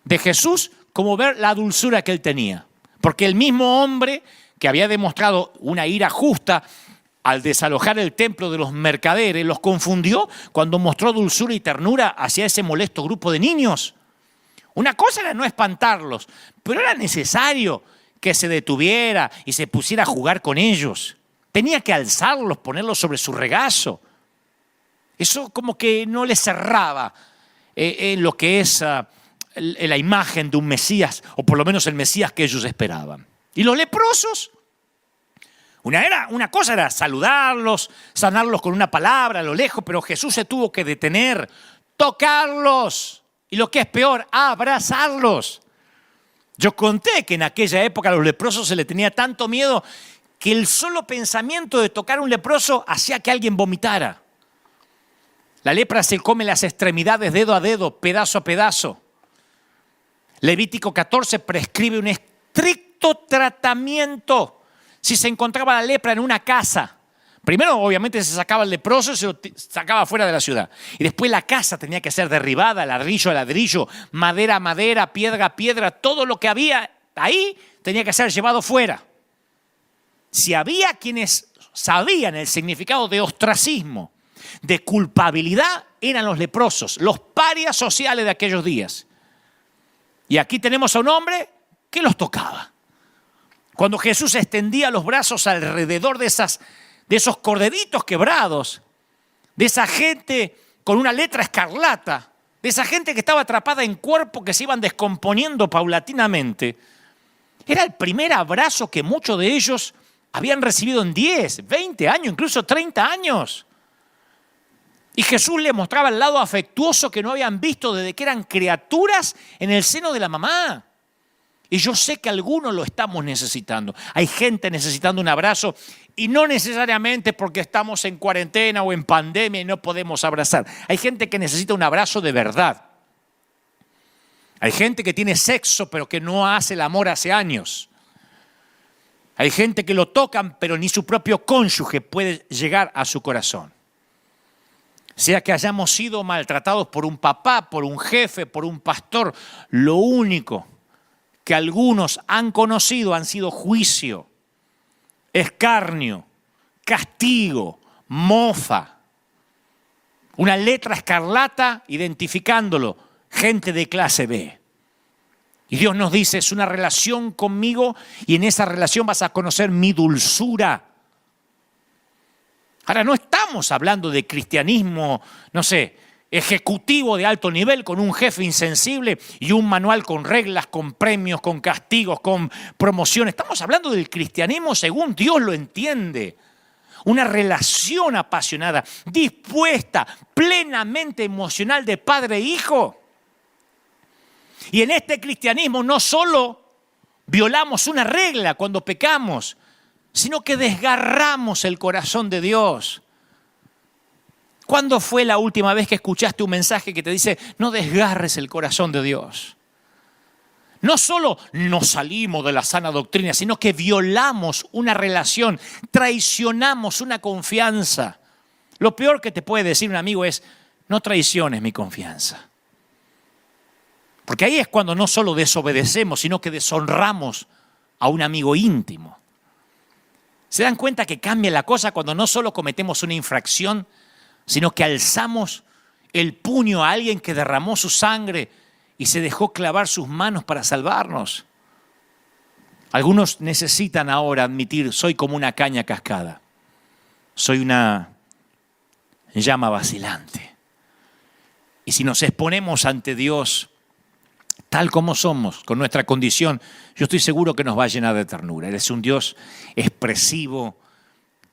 de Jesús como ver la dulzura que él tenía. Porque el mismo hombre que había demostrado una ira justa al desalojar el templo de los mercaderes, los confundió cuando mostró dulzura y ternura hacia ese molesto grupo de niños. Una cosa era no espantarlos, pero era necesario que se detuviera y se pusiera a jugar con ellos. Tenía que alzarlos, ponerlos sobre su regazo. Eso como que no les cerraba en lo que es la imagen de un Mesías, o por lo menos el Mesías que ellos esperaban. Y los leprosos, una cosa era saludarlos, sanarlos con una palabra a lo lejos, pero Jesús se tuvo que detener, tocarlos y lo que es peor, abrazarlos. Yo conté que en aquella época a los leprosos se le tenía tanto miedo que el solo pensamiento de tocar a un leproso hacía que alguien vomitara. La lepra se come las extremidades dedo a dedo, pedazo a pedazo. Levítico 14 prescribe un estricto tratamiento si se encontraba la lepra en una casa. Primero, obviamente, se sacaba el leproso y se lo sacaba fuera de la ciudad. Y después la casa tenía que ser derribada, ladrillo a ladrillo, madera a madera, piedra a piedra. Todo lo que había ahí tenía que ser llevado fuera. Si había quienes sabían el significado de ostracismo, de culpabilidad, eran los leprosos, los parias sociales de aquellos días. Y aquí tenemos a un hombre que los tocaba. Cuando Jesús extendía los brazos alrededor de esos corderitos quebrados, de esa gente con una letra escarlata, de esa gente que estaba atrapada en cuerpos que se iban descomponiendo paulatinamente, era el primer abrazo que muchos de ellos habían recibido en 10, 20 años, incluso 30 años. Y Jesús les mostraba el lado afectuoso que no habían visto desde que eran criaturas en el seno de la mamá. Y yo sé que algunos lo estamos necesitando. Hay gente necesitando un abrazo y no necesariamente porque estamos en cuarentena o en pandemia y no podemos abrazar. Hay gente que necesita un abrazo de verdad. Hay gente que tiene sexo pero que no hace el amor hace años. Hay gente que lo tocan pero ni su propio cónyuge puede llegar a su corazón. Sea que hayamos sido maltratados por un papá, por un jefe, por un pastor, lo único que algunos han conocido han sido juicio, escarnio, castigo, mofa. Una letra escarlata identificándolo, gente de clase B. Y Dios nos dice, es una relación conmigo y en esa relación vas a conocer mi dulzura. Ahora, no estamos hablando de cristianismo, no sé, ejecutivo de alto nivel con un jefe insensible y un manual con reglas, con premios, con castigos, con promociones. Estamos hablando del cristianismo según Dios lo entiende. Una relación apasionada, dispuesta, plenamente emocional de padre e hijo. Y en este cristianismo no solo violamos una regla cuando pecamos, sino que desgarramos el corazón de Dios. ¿Cuándo fue la última vez que escuchaste un mensaje que te dice no desgarres el corazón de Dios? No solo nos salimos de la sana doctrina, sino que violamos una relación, traicionamos una confianza. Lo peor que te puede decir un amigo es no traiciones mi confianza. Porque ahí es cuando no solo desobedecemos, sino que deshonramos a un amigo íntimo. ¿Se dan cuenta que cambia la cosa cuando no solo cometemos una infracción, sino que alzamos el puño a alguien que derramó su sangre y se dejó clavar sus manos para salvarnos? Algunos necesitan ahora admitir, soy como una caña cascada, soy una llama vacilante. Y si nos exponemos ante Dios tal como somos, con nuestra condición, yo estoy seguro que nos va a llenar de ternura. Él es un Dios expresivo,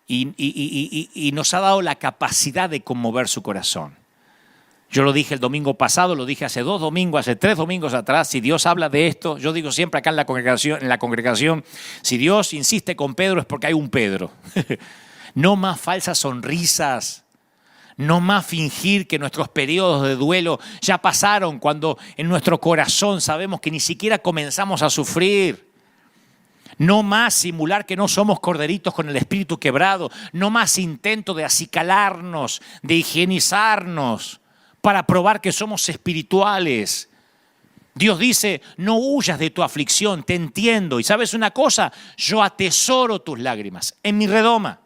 y nos ha dado la capacidad de conmover su corazón. Yo lo dije el domingo pasado, lo dije hace 2 domingos, hace 3 domingos atrás. Si Dios habla de esto, yo digo siempre acá en la congregación, si Dios insiste con Pedro es porque hay un Pedro. No más falsas sonrisas, no más fingir que nuestros periodos de duelo ya pasaron cuando en nuestro corazón sabemos que ni siquiera comenzamos a sufrir. No más simular que no somos corderitos con el espíritu quebrado. No más intento de acicalarnos, de higienizarnos para probar que somos espirituales. Dios dice, no huyas de tu aflicción, te entiendo. Y ¿sabes una cosa? Yo atesoro tus lágrimas en mi redoma.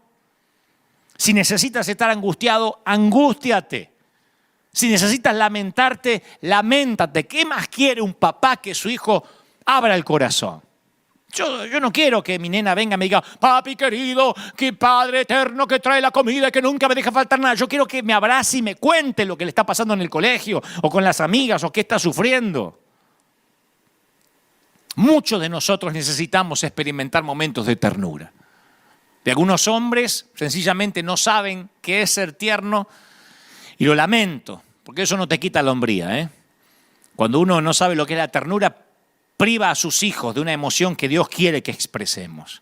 Si necesitas estar angustiado, angústiate. Si necesitas lamentarte, lamentate. ¿Qué más quiere un papá que su hijo abra el corazón? Yo no quiero que mi nena venga y me diga, papi querido, que Padre eterno que trae la comida y que nunca me deja faltar nada. Yo quiero que me abrace y me cuente lo que le está pasando en el colegio o con las amigas o qué está sufriendo. Muchos de nosotros necesitamos experimentar momentos de ternura. De algunos hombres sencillamente no saben qué es ser tierno y lo lamento, porque eso no te quita la hombría, Cuando uno no sabe lo que es la ternura, priva a sus hijos de una emoción que Dios quiere que expresemos.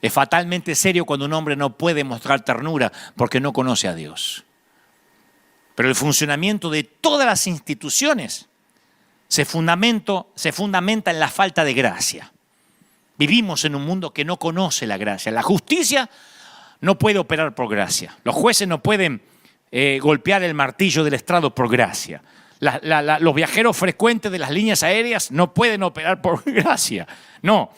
Es fatalmente serio cuando un hombre no puede mostrar ternura porque no conoce a Dios. Pero el funcionamiento de todas las instituciones se fundamenta en la falta de gracia. Vivimos en un mundo que no conoce la gracia. La justicia no puede operar por gracia. Los jueces no pueden golpear el martillo del estrado por gracia. Los viajeros frecuentes de las líneas aéreas no pueden operar por gracia. No,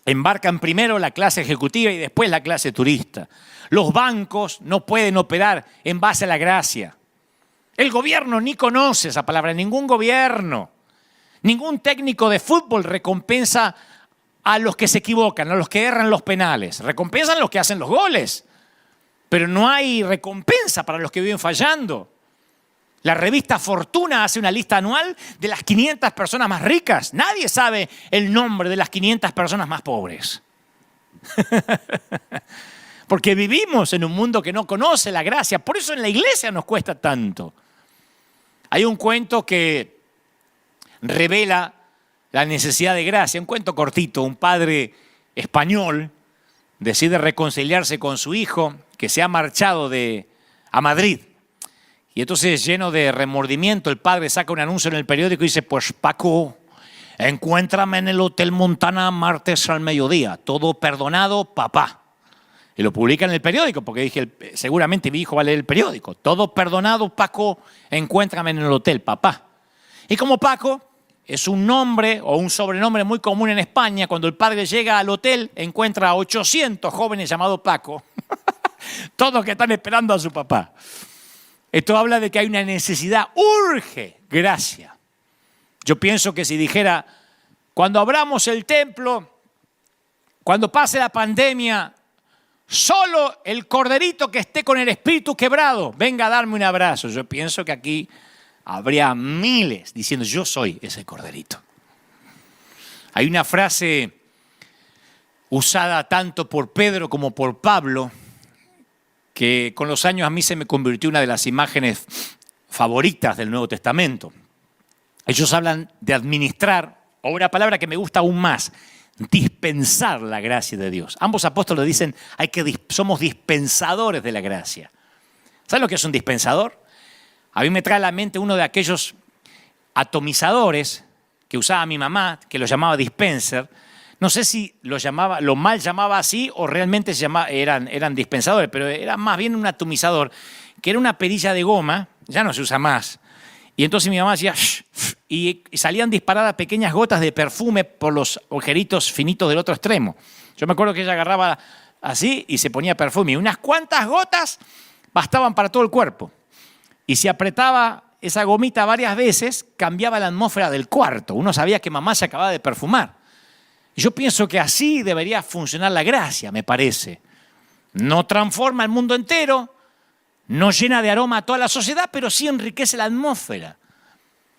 embarcan primero la clase ejecutiva y después la clase turista. Los bancos no pueden operar en base a la gracia. El gobierno ni conoce esa palabra, ningún gobierno. Ningún técnico de fútbol recompensa a los que se equivocan, a los que erran los penales. Recompensan a los que hacen los goles. Pero no hay recompensa para los que viven fallando. La revista Fortuna hace una lista anual de las 500 personas más ricas. Nadie sabe el nombre de las 500 personas más pobres. Porque vivimos en un mundo que no conoce la gracia. Por eso en la iglesia nos cuesta tanto. Hay un cuento que revela la necesidad de gracia. Un cuento cortito. Un padre español decide reconciliarse con su hijo que se ha marchado a Madrid. Y entonces, lleno de remordimiento, el padre saca un anuncio en el periódico y dice: pues Paco, encuéntrame en el Hotel Montana martes al mediodía. Todo perdonado, papá. Y lo publica en el periódico, porque dije, seguramente mi hijo va a leer el periódico. Todo perdonado, Paco, encuéntrame en el hotel, papá. Y como Paco es un nombre o un sobrenombre muy común en España, cuando el padre llega al hotel, encuentra a 800 jóvenes llamados Paco. Todos que están esperando a su papá. Esto habla de que hay una necesidad, urge gracia. Yo pienso que si dijera, cuando abramos el templo, cuando pase la pandemia, solo el corderito que esté con el espíritu quebrado, venga a darme un abrazo. Yo pienso que aquí habría miles diciendo, yo soy ese corderito. Hay una frase usada tanto por Pedro como por Pablo, que con los años a mí se me convirtió en una de las imágenes favoritas del Nuevo Testamento. Ellos hablan de administrar, o una palabra que me gusta aún más, dispensar la gracia de Dios. Ambos apóstoles dicen, somos dispensadores de la gracia. ¿Saben lo que es un dispensador? A mí me trae a la mente uno de aquellos atomizadores que usaba mi mamá, que lo llamaba dispenser. No sé si lo mal llamaba así o realmente eran dispensadores, pero era más bien un atomizador, que era una perilla de goma, ya no se usa más. Y entonces mi mamá hacía y salían disparadas pequeñas gotas de perfume por los agujeritos finitos del otro extremo. Yo me acuerdo que ella agarraba así y se ponía perfume. Y unas cuantas gotas bastaban para todo el cuerpo. Y si apretaba esa gomita varias veces, cambiaba la atmósfera del cuarto. Uno sabía que mamá se acababa de perfumar. Y yo pienso que así debería funcionar la gracia, me parece. No transforma el mundo entero, no llena de aroma a toda la sociedad, pero sí enriquece la atmósfera.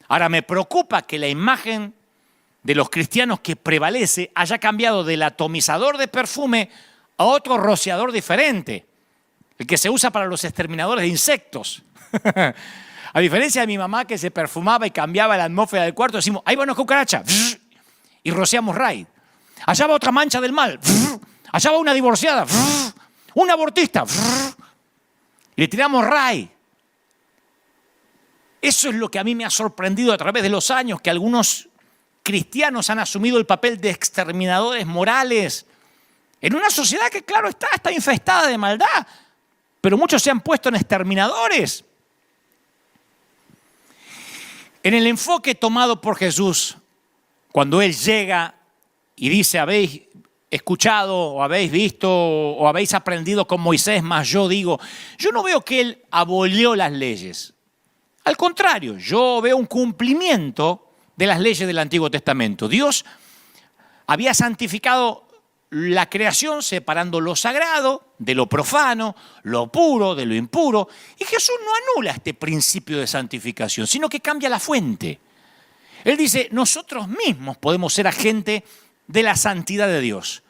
Ahora, me preocupa que la imagen de los cristianos que prevalece haya cambiado del atomizador de perfume a otro rociador diferente, el que se usa para los exterminadores de insectos. A diferencia de mi mamá que se perfumaba y cambiaba la atmósfera del cuarto, decimos, ahí va una cucaracha, y rociamos Raid. Allá va otra mancha del mal, allá va una divorciada, un abortista, y le tiramos Raid. Eso es lo que a mí me ha sorprendido a través de los años, que algunos cristianos han asumido el papel de exterminadores morales en una sociedad que, claro, está infestada de maldad, pero muchos se han puesto en exterminadores. En el enfoque tomado por Jesús, cuando Él llega y dice, habéis escuchado o habéis visto o habéis aprendido con Moisés, mas yo digo, yo no veo que Él abolió las leyes. Al contrario, yo veo un cumplimiento de las leyes del Antiguo Testamento. Dios había santificado la creación separando lo sagrado de lo profano, lo puro de lo impuro. Y Jesús no anula este principio de santificación, sino que cambia la fuente. Él dice, nosotros mismos podemos ser agentes de la santidad de Dios,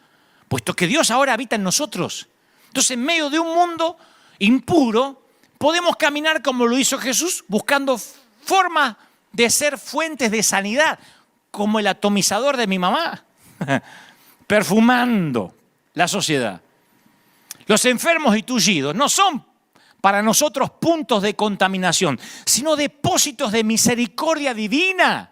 puesto que Dios ahora habita en nosotros. Entonces, en medio de un mundo impuro, podemos caminar como lo hizo Jesús, buscando formas de ser fuentes de sanidad, como el atomizador de mi mamá, perfumando la sociedad. Los enfermos y tullidos no son para nosotros puntos de contaminación, sino depósitos de misericordia divina.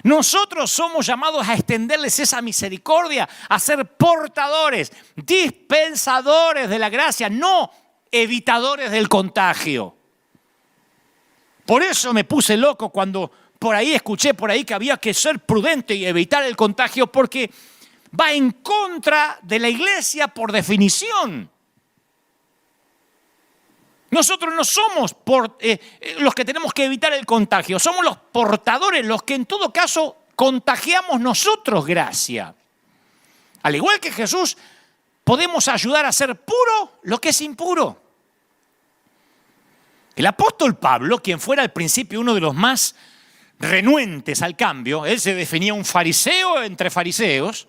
Nosotros somos llamados a extenderles esa misericordia, a ser portadores, dispensadores de la gracia, no evitadores del contagio. Por eso me puse loco cuando escuché por ahí que había que ser prudente y evitar el contagio, porque va en contra de la iglesia por definición. Nosotros no somos los que tenemos que evitar el contagio, somos los portadores, los que en todo caso contagiamos nosotros gracia. Al igual que Jesús, podemos ayudar a hacer puro lo que es impuro. El apóstol Pablo, quien fuera al principio uno de los más renuentes al cambio, él se definía un fariseo entre fariseos,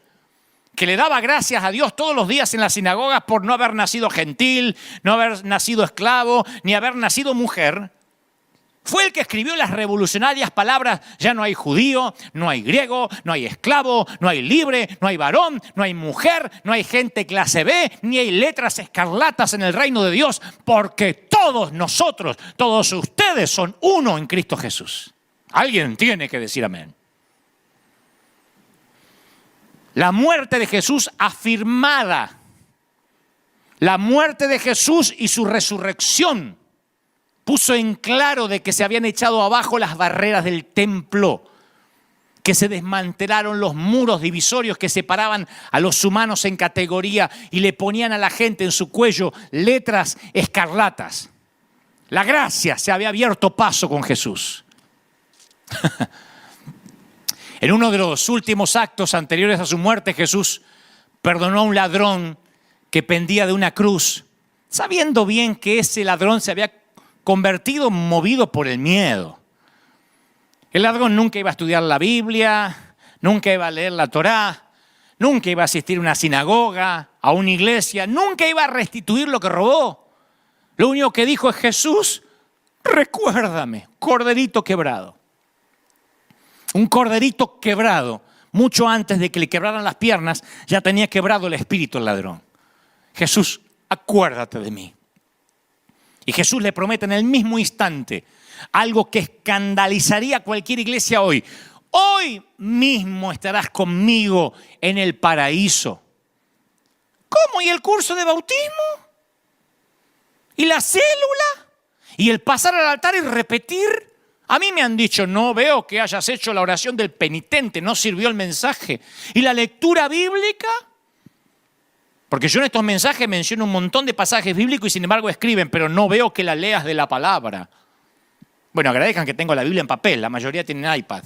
que le daba gracias a Dios todos los días en las sinagogas por no haber nacido gentil, no haber nacido esclavo, ni haber nacido mujer. Fue el que escribió las revolucionarias palabras: ya no hay judío, no hay griego, no hay esclavo, no hay libre, no hay varón, no hay mujer, no hay gente clase B, ni hay letras escarlatas en el reino de Dios, porque todos nosotros, todos ustedes son uno en Cristo Jesús. Alguien tiene que decir amén. La muerte de Jesús afirmada, la muerte de Jesús y su resurrección puso en claro de que se habían echado abajo las barreras del templo, que se desmantelaron los muros divisorios que separaban a los humanos en categoría y le ponían a la gente en su cuello letras escarlatas. La gracia se había abierto paso con Jesús. En uno de los últimos actos anteriores a su muerte, Jesús perdonó a un ladrón que pendía de una cruz, sabiendo bien que ese ladrón se había convertido, movido por el miedo. El ladrón nunca iba a estudiar la Biblia, nunca iba a leer la Torá, nunca iba a asistir a una sinagoga, a una iglesia, nunca iba a restituir lo que robó. Lo único que dijo es: Jesús, recuérdame, corderito quebrado. Un corderito quebrado, mucho antes de que le quebraran las piernas, ya tenía quebrado el espíritu el ladrón. Jesús, acuérdate de mí. Y Jesús le promete en el mismo instante algo que escandalizaría a cualquier iglesia hoy. Hoy mismo estarás conmigo en el paraíso. ¿Cómo? ¿Y el curso de bautismo? ¿Y la célula? ¿Y el pasar al altar y repetir? A mí me han dicho: no veo que hayas hecho la oración del penitente, no sirvió el mensaje. ¿Y la lectura bíblica? Porque yo en estos mensajes menciono un montón de pasajes bíblicos y sin embargo escriben: pero no veo que la leas de la palabra. Bueno, agradezcan que tengo la Biblia en papel, la mayoría tienen iPad.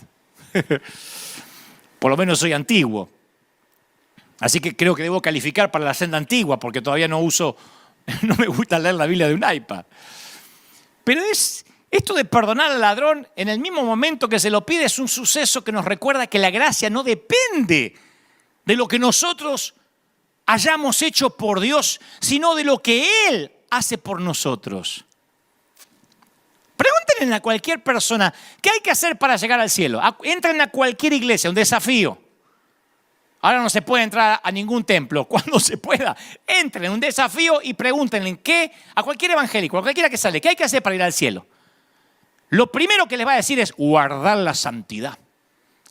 Por lo menos soy antiguo. Así que creo que debo calificar para la senda antigua, porque todavía no me gusta leer la Biblia de un iPad. Pero esto de perdonar al ladrón en el mismo momento que se lo pide es un suceso que nos recuerda que la gracia no depende de lo que nosotros hayamos hecho por Dios, sino de lo que Él hace por nosotros. Pregúntenle a cualquier persona: ¿qué hay que hacer para llegar al cielo? Entren a cualquier iglesia, un desafío. Ahora no se puede entrar a ningún templo. Cuando se pueda, entren, un desafío, y pregúntenle a cualquier evangélico, a cualquiera que sale: ¿qué hay que hacer para ir al cielo? Lo primero que les va a decir es guardar la santidad.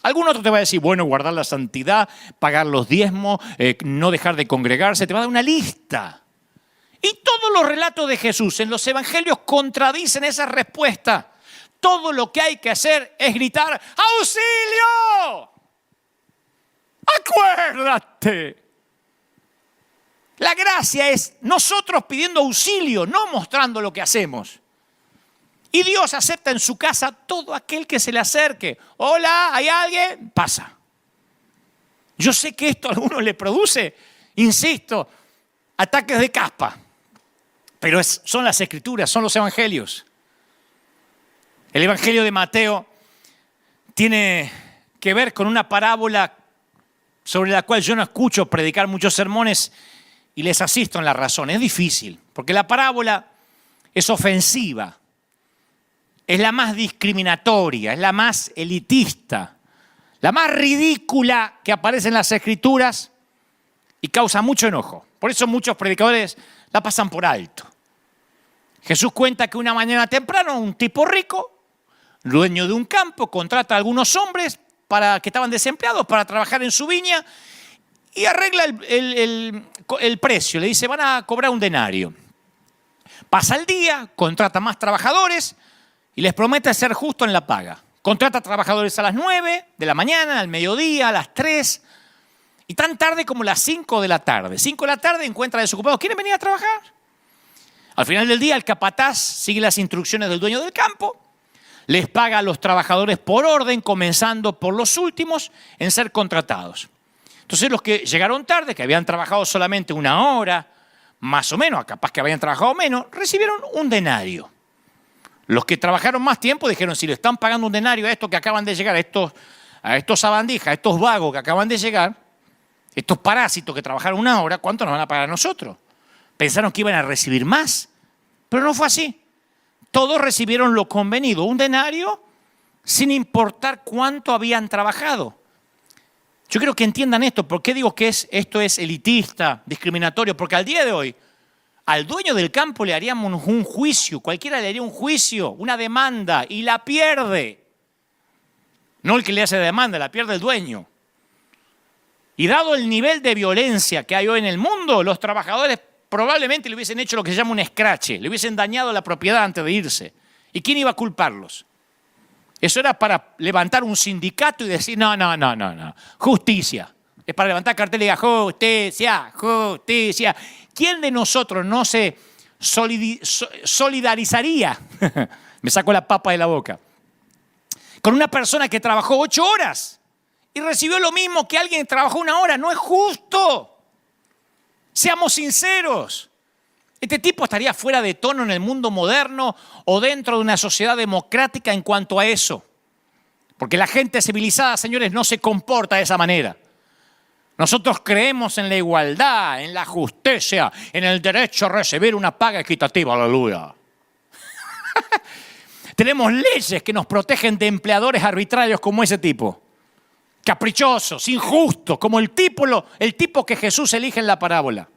Algún otro te va a decir: bueno, guardar la santidad, pagar los diezmos, no dejar de congregarse. Te va a dar una lista. Y todos los relatos de Jesús en los evangelios contradicen esa respuesta. Todo lo que hay que hacer es gritar: ¡auxilio! ¡Acuérdate! La gracia es nosotros pidiendo auxilio, no mostrando lo que hacemos. Y Dios acepta en su casa todo aquel que se le acerque. Hola, ¿hay alguien? Pasa. Yo sé que esto a algunos le produce, insisto, ataques de caspa. Pero son las escrituras, son los evangelios. El evangelio de Mateo tiene que ver con una parábola sobre la cual yo no escucho predicar muchos sermones y les asisto en la razón. Es difícil, porque la parábola es ofensiva. Es la más discriminatoria, es la más elitista, la más ridícula que aparece en las Escrituras y causa mucho enojo. Por eso muchos predicadores la pasan por alto. Jesús cuenta que una mañana temprano un tipo rico, dueño de un campo, contrata a algunos hombres que estaban desempleados para trabajar en su viña y arregla el precio. Le dice: van a cobrar un denario. Pasa el día, contrata más trabajadores y les promete ser justo en la paga. Contrata trabajadores a las 9 de la mañana, al mediodía, a las 3 y tan tarde como las 5 de la tarde. 5 de la tarde encuentra desocupados. ¿Quieren venir a trabajar? Al final del día el capataz sigue las instrucciones del dueño del campo, les paga a los trabajadores por orden, comenzando por los últimos en ser contratados. Entonces los que llegaron tarde, que habían trabajado solamente una hora, más o menos, capaz que habían trabajado menos, recibieron un denario. Los que trabajaron más tiempo dijeron, si le están pagando un denario a estos que acaban de llegar, a estos sabandijas, a estos vagos que acaban de llegar, estos parásitos que trabajaron una hora, ¿cuánto nos van a pagar a nosotros? Pensaron que iban a recibir más, pero no fue así. Todos recibieron lo convenido, un denario, sin importar cuánto habían trabajado. Yo quiero que entiendan esto. ¿Por qué digo que esto es elitista, discriminatorio? Porque al día de hoy, al dueño del campo le haríamos un juicio, cualquiera le haría un juicio, una demanda, y la pierde. No el que le hace la demanda, la pierde el dueño. Y dado el nivel de violencia que hay hoy en el mundo, los trabajadores probablemente le hubiesen hecho lo que se llama un escrache, le hubiesen dañado la propiedad antes de irse. ¿Y quién iba a culparlos? Eso era para levantar un sindicato y decir, no, justicia. Es para levantar cartel y diga, justicia, justicia. ¿Quién de nosotros no se solidarizaría? Me saco la papa de la boca. Con una persona que trabajó 8 horas y recibió lo mismo que alguien que trabajó 1 hora. No es justo. Seamos sinceros. Este tipo estaría fuera de tono en el mundo moderno o dentro de una sociedad democrática en cuanto a eso. Porque la gente civilizada, señores, no se comporta de esa manera. Nosotros creemos en la igualdad, en la justicia, en el derecho a recibir una paga equitativa. Aleluya. Tenemos leyes que nos protegen de empleadores arbitrarios como ese tipo. Caprichosos, injustos, como el tipo que Jesús elige en la parábola.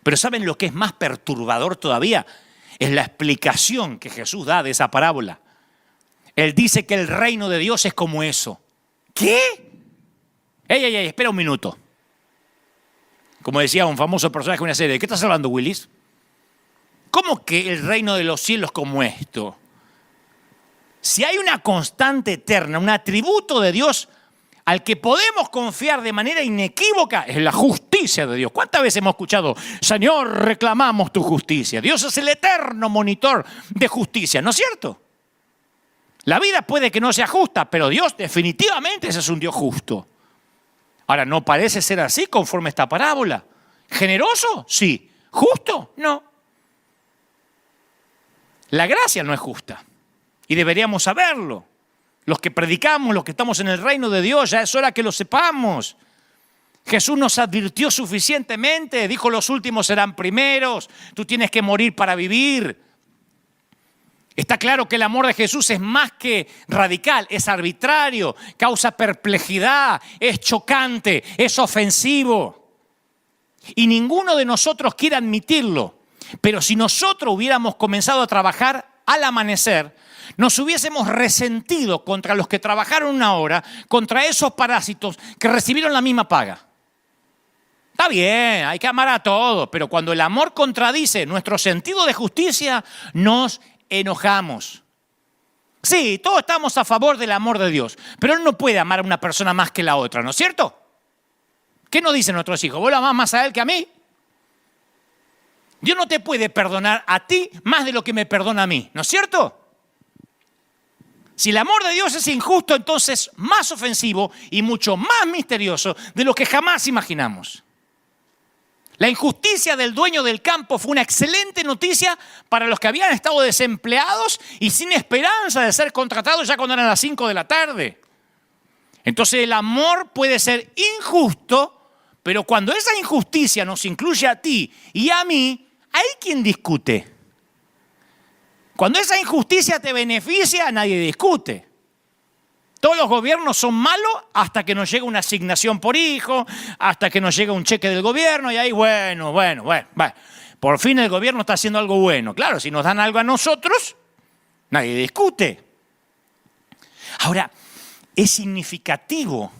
Pero ¿saben lo que es más perturbador todavía? Es la explicación que Jesús da de esa parábola. Él dice que el reino de Dios es como eso. ¿Qué? Ey, espera un minuto. Como decía un famoso personaje de una serie, ¿de qué estás hablando, Willis? ¿Cómo que el reino de los cielos es como esto? Si hay una constante eterna, un atributo de Dios al que podemos confiar de manera inequívoca, es la justicia de Dios. ¿Cuántas veces hemos escuchado, Señor, reclamamos tu justicia? Dios es el eterno monitor de justicia, ¿no es cierto? La vida puede que no sea justa, pero Dios definitivamente ese es un Dios justo. Ahora, no parece ser así conforme esta parábola. ¿Generoso? Sí. ¿Justo? No. La gracia no es justa y deberíamos saberlo. Los que predicamos, los que estamos en el reino de Dios, ya es hora que lo sepamos. Jesús nos advirtió suficientemente, dijo los últimos serán primeros, tú tienes que morir para vivir. Está claro que el amor de Jesús es más que radical, es arbitrario, causa perplejidad, es chocante, es ofensivo. Y ninguno de nosotros quiere admitirlo, pero si nosotros hubiéramos comenzado a trabajar al amanecer, nos hubiésemos resentido contra los que trabajaron 1 hora, contra esos parásitos que recibieron la misma paga. Está bien, hay que amar a todos, pero cuando el amor contradice nuestro sentido de justicia, nos enojamos. Sí, todos estamos a favor del amor de Dios, pero Él no puede amar a una persona más que la otra, ¿no es cierto? ¿Qué nos dicen nuestros hijos? ¿Vos lo amás más a Él que a mí? Dios no te puede perdonar a ti más de lo que me perdona a mí, ¿no es cierto? Si el amor de Dios es injusto, entonces más ofensivo y mucho más misterioso de lo que jamás imaginamos. La injusticia del dueño del campo fue una excelente noticia para los que habían estado desempleados y sin esperanza de ser contratados ya cuando eran las 5 de la tarde. Entonces el amor puede ser injusto, pero cuando esa injusticia nos incluye a ti y a mí, hay quien discute. Cuando esa injusticia te beneficia, nadie discute. Todos los gobiernos son malos hasta que nos llega una asignación por hijo, hasta que nos llega un cheque del gobierno y ahí, bueno. Por fin el gobierno está haciendo algo bueno. Claro, si nos dan algo a nosotros, nadie discute. Ahora, es significativo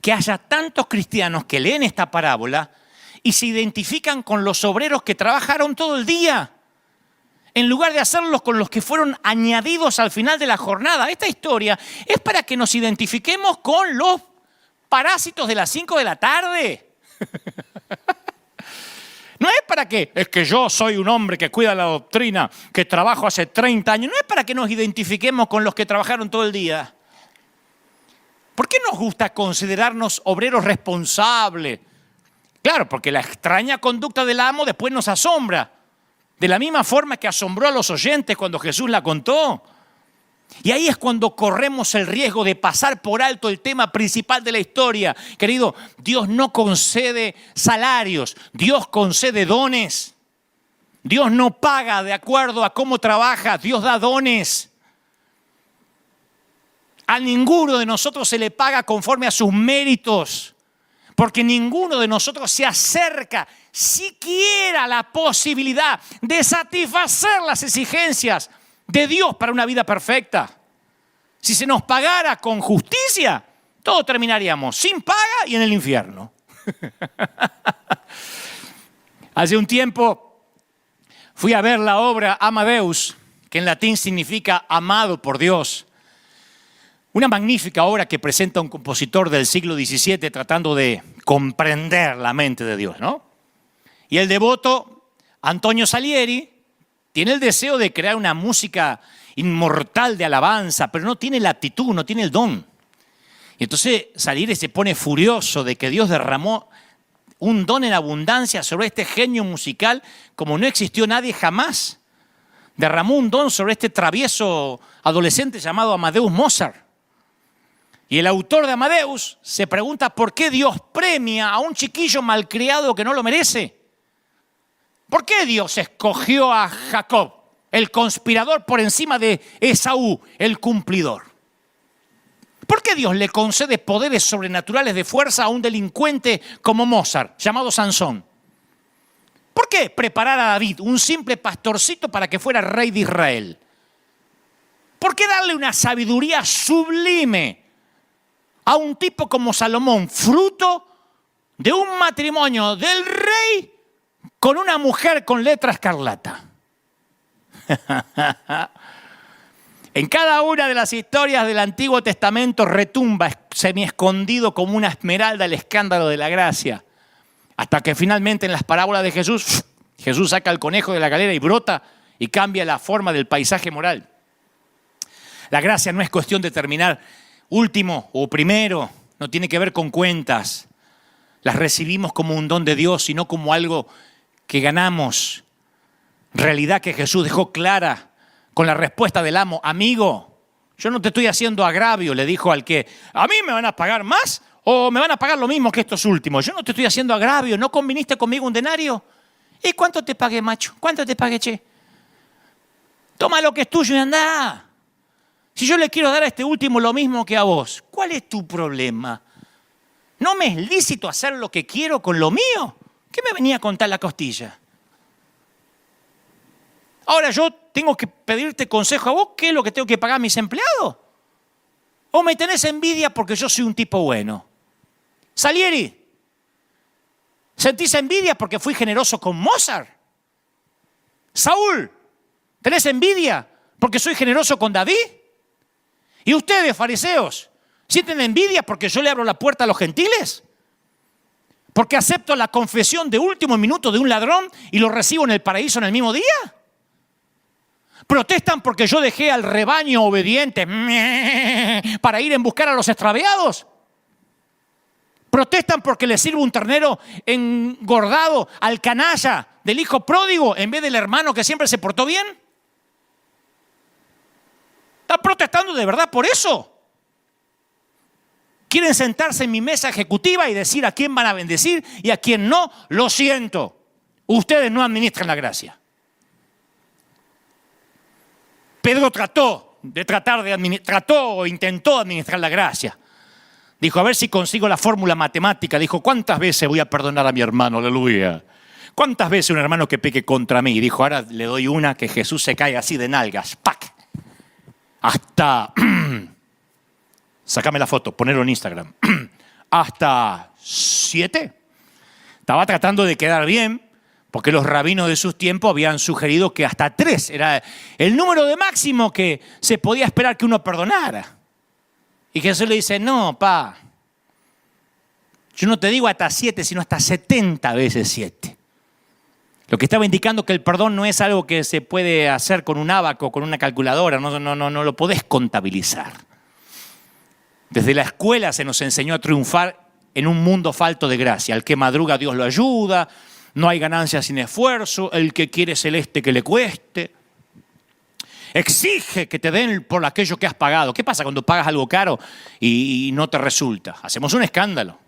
que haya tantos cristianos que leen esta parábola y se identifican con los obreros que trabajaron todo el día, en lugar de hacerlos con los que fueron añadidos al final de la jornada. Esta historia es para que nos identifiquemos con los parásitos de las 5 de la tarde. No es para que, es que yo soy un hombre que cuida la doctrina, que trabajo hace 30 años. No es para que nos identifiquemos con los que trabajaron todo el día. ¿Por qué nos gusta considerarnos obreros responsables? Claro, porque la extraña conducta del amo después nos asombra. De la misma forma que asombró a los oyentes cuando Jesús la contó. Y ahí es cuando corremos el riesgo de pasar por alto el tema principal de la historia. Querido, Dios no concede salarios, Dios concede dones. Dios no paga de acuerdo a cómo trabaja, Dios da dones. A ninguno de nosotros se le paga conforme a sus méritos, porque ninguno de nosotros se acerca siquiera a la posibilidad de satisfacer las exigencias de Dios para una vida perfecta. Si se nos pagara con justicia, todos terminaríamos sin paga y en el infierno. Hace un tiempo fui a ver la obra Amadeus, que en latín significa amado por Dios. Una magnífica obra que presenta un compositor del siglo XVII tratando de comprender la mente de Dios, ¿no? Y el devoto Antonio Salieri tiene el deseo de crear una música inmortal de alabanza, pero no tiene la aptitud, no tiene el don. Y entonces Salieri se pone furioso de que Dios derramó un don en abundancia sobre este genio musical como no existió nadie jamás. Derramó un don sobre este travieso adolescente llamado Amadeus Mozart. Y el autor de Amadeus se pregunta por qué Dios premia a un chiquillo malcriado que no lo merece. ¿Por qué Dios escogió a Jacob, el conspirador, por encima de Esaú, el cumplidor? ¿Por qué Dios le concede poderes sobrenaturales de fuerza a un delincuente como Mozart, llamado Sansón? ¿Por qué preparar a David, un simple pastorcito, para que fuera rey de Israel? ¿Por qué darle una sabiduría sublime a un tipo como Salomón, fruto de un matrimonio del rey con una mujer con letra escarlata? En cada una de las historias del Antiguo Testamento retumba semi-escondido como una esmeralda el escándalo de la gracia. Hasta que finalmente en las parábolas de Jesús, Jesús saca al conejo de la galera y brota y cambia la forma del paisaje moral. La gracia no es cuestión de terminar último o primero, no tiene que ver con cuentas. Las recibimos como un don de Dios y no como algo que ganamos. Realidad que Jesús dejó clara con la respuesta del amo. Amigo, yo no te estoy haciendo agravio, le dijo al que, ¿a mí me van a pagar más o me van a pagar lo mismo que estos últimos? Yo no te estoy haciendo agravio, ¿no conviniste conmigo un denario? ¿Y cuánto te pagué, macho? ¿Cuánto te pagué, che? Toma lo que es tuyo y andá. Si yo le quiero dar a este último lo mismo que a vos, ¿cuál es tu problema? ¿No me es lícito hacer lo que quiero con lo mío? ¿Qué me venía a contar la costilla? Ahora yo tengo que pedirte consejo a vos, ¿qué es lo que tengo que pagar a mis empleados? ¿O me tenés envidia porque yo soy un tipo bueno? Salieri, ¿sentís envidia porque fui generoso con Mozart? Saúl, ¿tenés envidia porque soy generoso con David? ¿Y ustedes, fariseos, sienten envidia porque yo le abro la puerta a los gentiles? ¿Porque acepto la confesión de último minuto de un ladrón y lo recibo en el paraíso en el mismo día? ¿Protestan porque yo dejé al rebaño obediente para ir en buscar a los extraviados? ¿Protestan porque le sirvo un ternero engordado al canalla del hijo pródigo en vez del hermano que siempre se portó bien? ¿Están protestando de verdad por eso? ¿Quieren sentarse en mi mesa ejecutiva y decir a quién van a bendecir y a quién no? Lo siento, ustedes no administran la gracia. Pedro trató o intentó administrar la gracia. Dijo, a ver si consigo la fórmula matemática. Dijo, ¿cuántas veces voy a perdonar a mi hermano? Aleluya. ¿Cuántas veces un hermano que peque contra mí? Y dijo, ahora le doy una que Jesús se cae así de nalgas. ¡Pac! Hasta, sácame la foto, ponerlo en Instagram. Hasta 7. Estaba tratando de quedar bien, porque los rabinos de sus tiempos habían sugerido que hasta 3 era el número de máximo que se podía esperar que uno perdonara. Y Jesús le dice, no, pa, yo no te digo hasta 7, sino hasta 70 veces 7. Lo que estaba indicando que el perdón no es algo que se puede hacer con un ábaco, con una calculadora, no lo podés contabilizar. Desde la escuela se nos enseñó a triunfar en un mundo falto de gracia. El que madruga, Dios lo ayuda. No hay ganancia sin esfuerzo. El que quiere celeste, que le cueste. Exige que te den por aquello que has pagado. ¿Qué pasa cuando pagas algo caro y no te resulta? Hacemos un escándalo.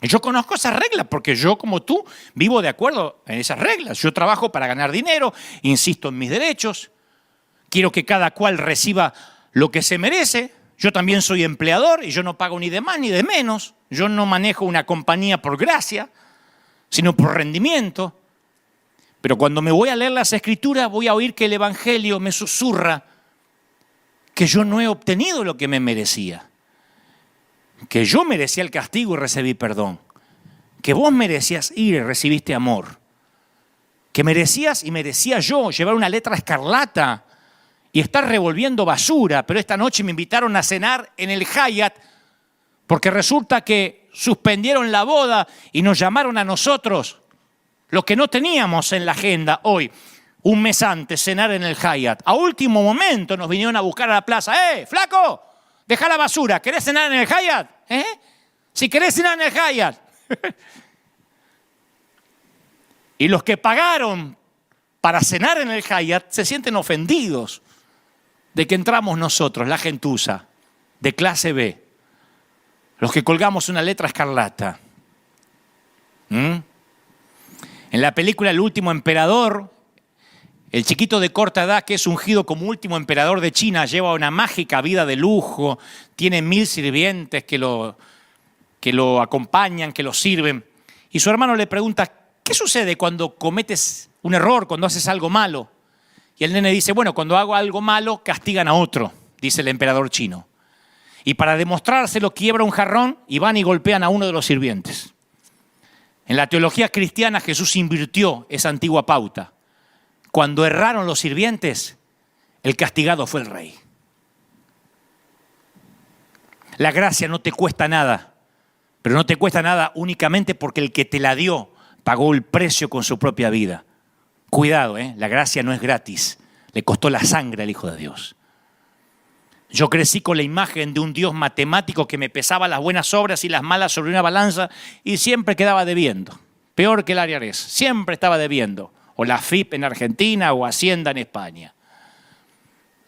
Y yo conozco esas reglas porque yo, como tú, vivo de acuerdo en esas reglas. Yo trabajo para ganar dinero, insisto en mis derechos. Quiero que cada cual reciba lo que se merece. Yo también soy empleador y yo no pago ni de más ni de menos. Yo no manejo una compañía por gracia, sino por rendimiento. Pero cuando me voy a leer las Escrituras, voy a oír que el Evangelio me susurra que yo no he obtenido lo que me merecía. Que yo merecía el castigo y recibí perdón. Que vos merecías ir y recibiste amor. Que merecías y merecía yo llevar una letra escarlata y estar revolviendo basura. Pero esta noche me invitaron a cenar en el Hyatt porque resulta que suspendieron la boda y nos llamaron a nosotros, lo que no teníamos en la agenda hoy, un mes antes, cenar en el Hyatt. A último momento nos vinieron a buscar a la plaza. Flaco! Deja la basura. ¿Querés cenar en el Hyatt? Si querés cenar en el Hyatt. Y los que pagaron para cenar en el Hyatt se sienten ofendidos de que entramos nosotros, la gentuza, de clase B. Los que colgamos una letra escarlata. En la película El último emperador, el chiquito de corta edad que es ungido como último emperador de China lleva una mágica vida de lujo, tiene 1000 sirvientes que lo acompañan, que lo sirven. Y su hermano le pregunta, ¿qué sucede cuando cometes un error, cuando haces algo malo? Y el nene dice, bueno, cuando hago algo malo castigan a otro, dice el emperador chino. Y para demostrárselo quiebra un jarrón y van y golpean a uno de los sirvientes. En la teología cristiana Jesús invirtió esa antigua pauta. Cuando erraron los sirvientes, el castigado fue el rey. La gracia no te cuesta nada, pero no te cuesta nada únicamente porque el que te la dio pagó el precio con su propia vida. Cuidado, la gracia no es gratis, le costó la sangre al Hijo de Dios. Yo crecí con la imagen de un Dios matemático que me pesaba las buenas obras y las malas sobre una balanza y siempre quedaba debiendo. Peor que el IRS, siempre estaba debiendo. O la FIP en Argentina o Hacienda en España.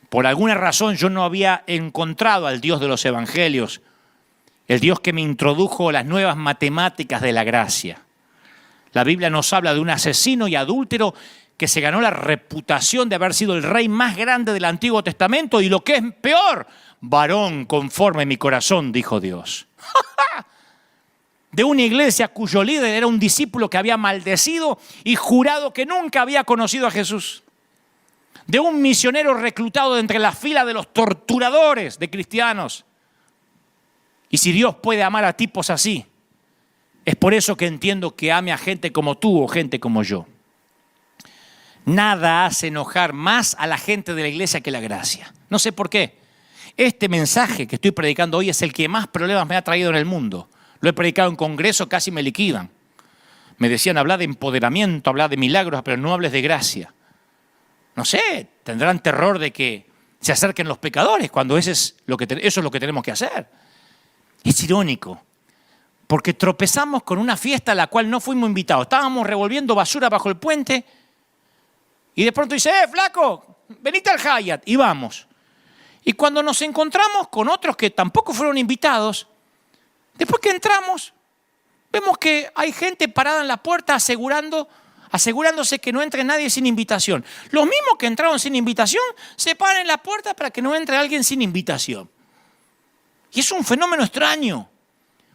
Por alguna razón yo no había encontrado al Dios de los Evangelios, el Dios que me introdujo las nuevas matemáticas de la gracia. La Biblia nos habla de un asesino y adúltero que se ganó la reputación de haber sido el rey más grande del Antiguo Testamento y lo que es peor, varón conforme mi corazón, dijo Dios. De una iglesia cuyo líder era un discípulo que había maldecido y jurado que nunca había conocido a Jesús. De un misionero reclutado de entre las filas de los torturadores de cristianos. Y si Dios puede amar a tipos así, es por eso que entiendo que ame a gente como tú o gente como yo. Nada hace enojar más a la gente de la iglesia que la gracia. No sé por qué. Este mensaje que estoy predicando hoy es el que más problemas me ha traído en el mundo. Lo he predicado en congreso, casi me liquidan. Me decían, habla de empoderamiento, habla de milagros, pero no hables de gracia. No sé, tendrán terror de que se acerquen los pecadores cuando eso es lo que tenemos que hacer. Es irónico, porque tropezamos con una fiesta a la cual no fuimos invitados. Estábamos revolviendo basura bajo el puente y de pronto dice, flaco, venite al Hyatt y vamos. Y cuando nos encontramos con otros que tampoco fueron invitados, después que entramos, vemos que hay gente parada en la puerta asegurándose que no entre nadie sin invitación. Los mismos que entraron sin invitación se paran en la puerta para que no entre alguien sin invitación. Y es un fenómeno extraño,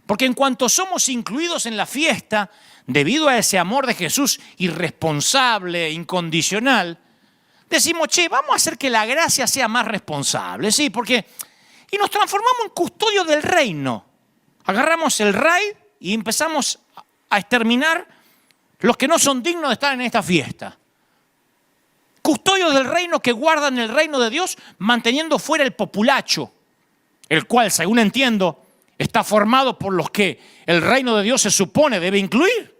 porque en cuanto somos incluidos en la fiesta, debido a ese amor de Jesús irresponsable, incondicional, decimos, vamos a hacer que la gracia sea más responsable, ¿sí? Y nos transformamos en custodios del reino. Agarramos el RAID y empezamos a exterminar los que no son dignos de estar en esta fiesta. Custodios del reino que guardan el reino de Dios manteniendo fuera el populacho, el cual, según entiendo, está formado por los que el reino de Dios se supone debe incluir.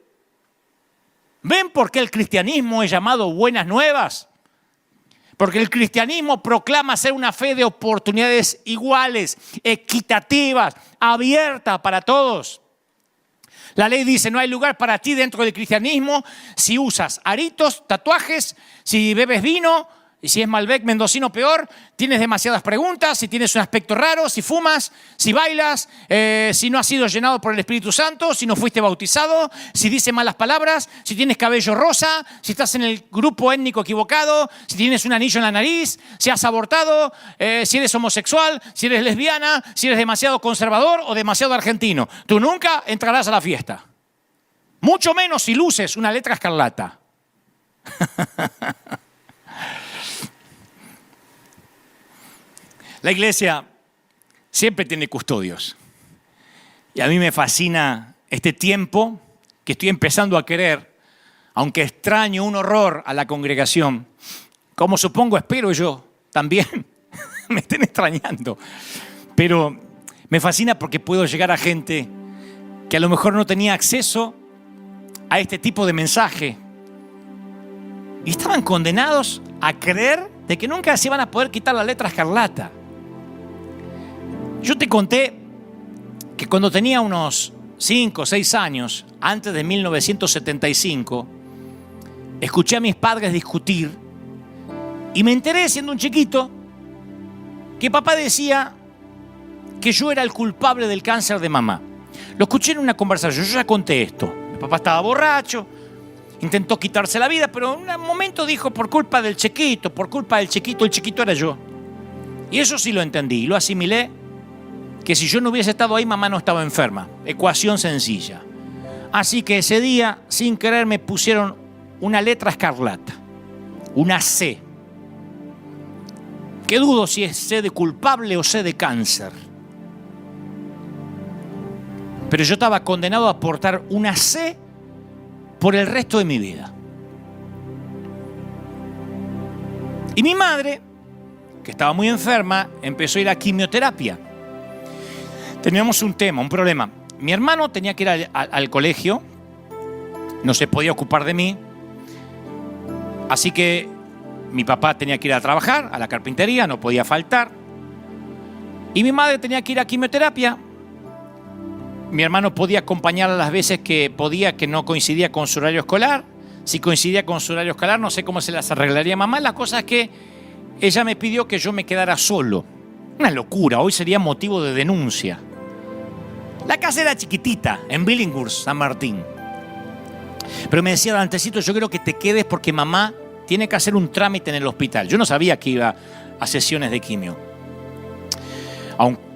¿Ven por qué el cristianismo es llamado buenas nuevas? Porque el cristianismo proclama ser una fe de oportunidades iguales, equitativas, abierta para todos. La ley dice, no hay lugar para ti dentro del cristianismo si usas aritos, tatuajes, si bebes vino, y si es Malbec mendocino peor, tienes demasiadas preguntas, si tienes un aspecto raro, si fumas, si bailas, si no has sido llenado por el Espíritu Santo, si no fuiste bautizado, si dices malas palabras, si tienes cabello rosa, si estás en el grupo étnico equivocado, si tienes un anillo en la nariz, si has abortado, si eres homosexual, si eres lesbiana, si eres demasiado conservador o demasiado argentino. Tú nunca entrarás a la fiesta. Mucho menos si luces una letra escarlata. La iglesia siempre tiene custodios. Y a mí me fascina este tiempo que estoy empezando a querer, aunque extraño un horror a la congregación, como supongo, espero yo también me estén extrañando. Pero me fascina porque puedo llegar a gente que a lo mejor no tenía acceso a este tipo de mensaje. Y estaban condenados a creer de que nunca se iban a poder quitar la letra escarlata. Yo te conté que cuando tenía unos 5 o 6 años, antes de 1975, escuché a mis padres discutir y me enteré, siendo un chiquito, que papá decía que yo era el culpable del cáncer de mamá. Lo escuché en una conversación, yo ya conté esto. Mi papá estaba borracho, intentó quitarse la vida, pero en un momento dijo, por culpa del chiquito, el chiquito era yo. Y eso sí lo entendí y lo asimilé, que si yo no hubiese estado ahí, mamá no estaba enferma. Ecuación sencilla. Así que ese día, sin querer, me pusieron una letra escarlata, una C. Que dudo si es C de culpable o C de cáncer. Pero yo estaba condenado a portar una C por el resto de mi vida. Y mi madre, que estaba muy enferma, empezó a ir a quimioterapia. Teníamos un problema. Mi hermano tenía que ir al colegio, no se podía ocupar de mí, así que mi papá tenía que ir a trabajar, a la carpintería, no podía faltar. Y mi madre tenía que ir a quimioterapia. Mi hermano podía acompañarla las veces que podía, que no coincidía con su horario escolar. Si coincidía con su horario escolar, no sé cómo se las arreglaría mamá. La cosa es que ella me pidió que yo me quedara solo. Una locura, hoy sería motivo de denuncia. La casa era chiquitita, en Billinghurst, San Martín. Pero me decía, Dantecito, yo creo que te quedes porque mamá tiene que hacer un trámite en el hospital. Yo no sabía que iba a sesiones de quimio.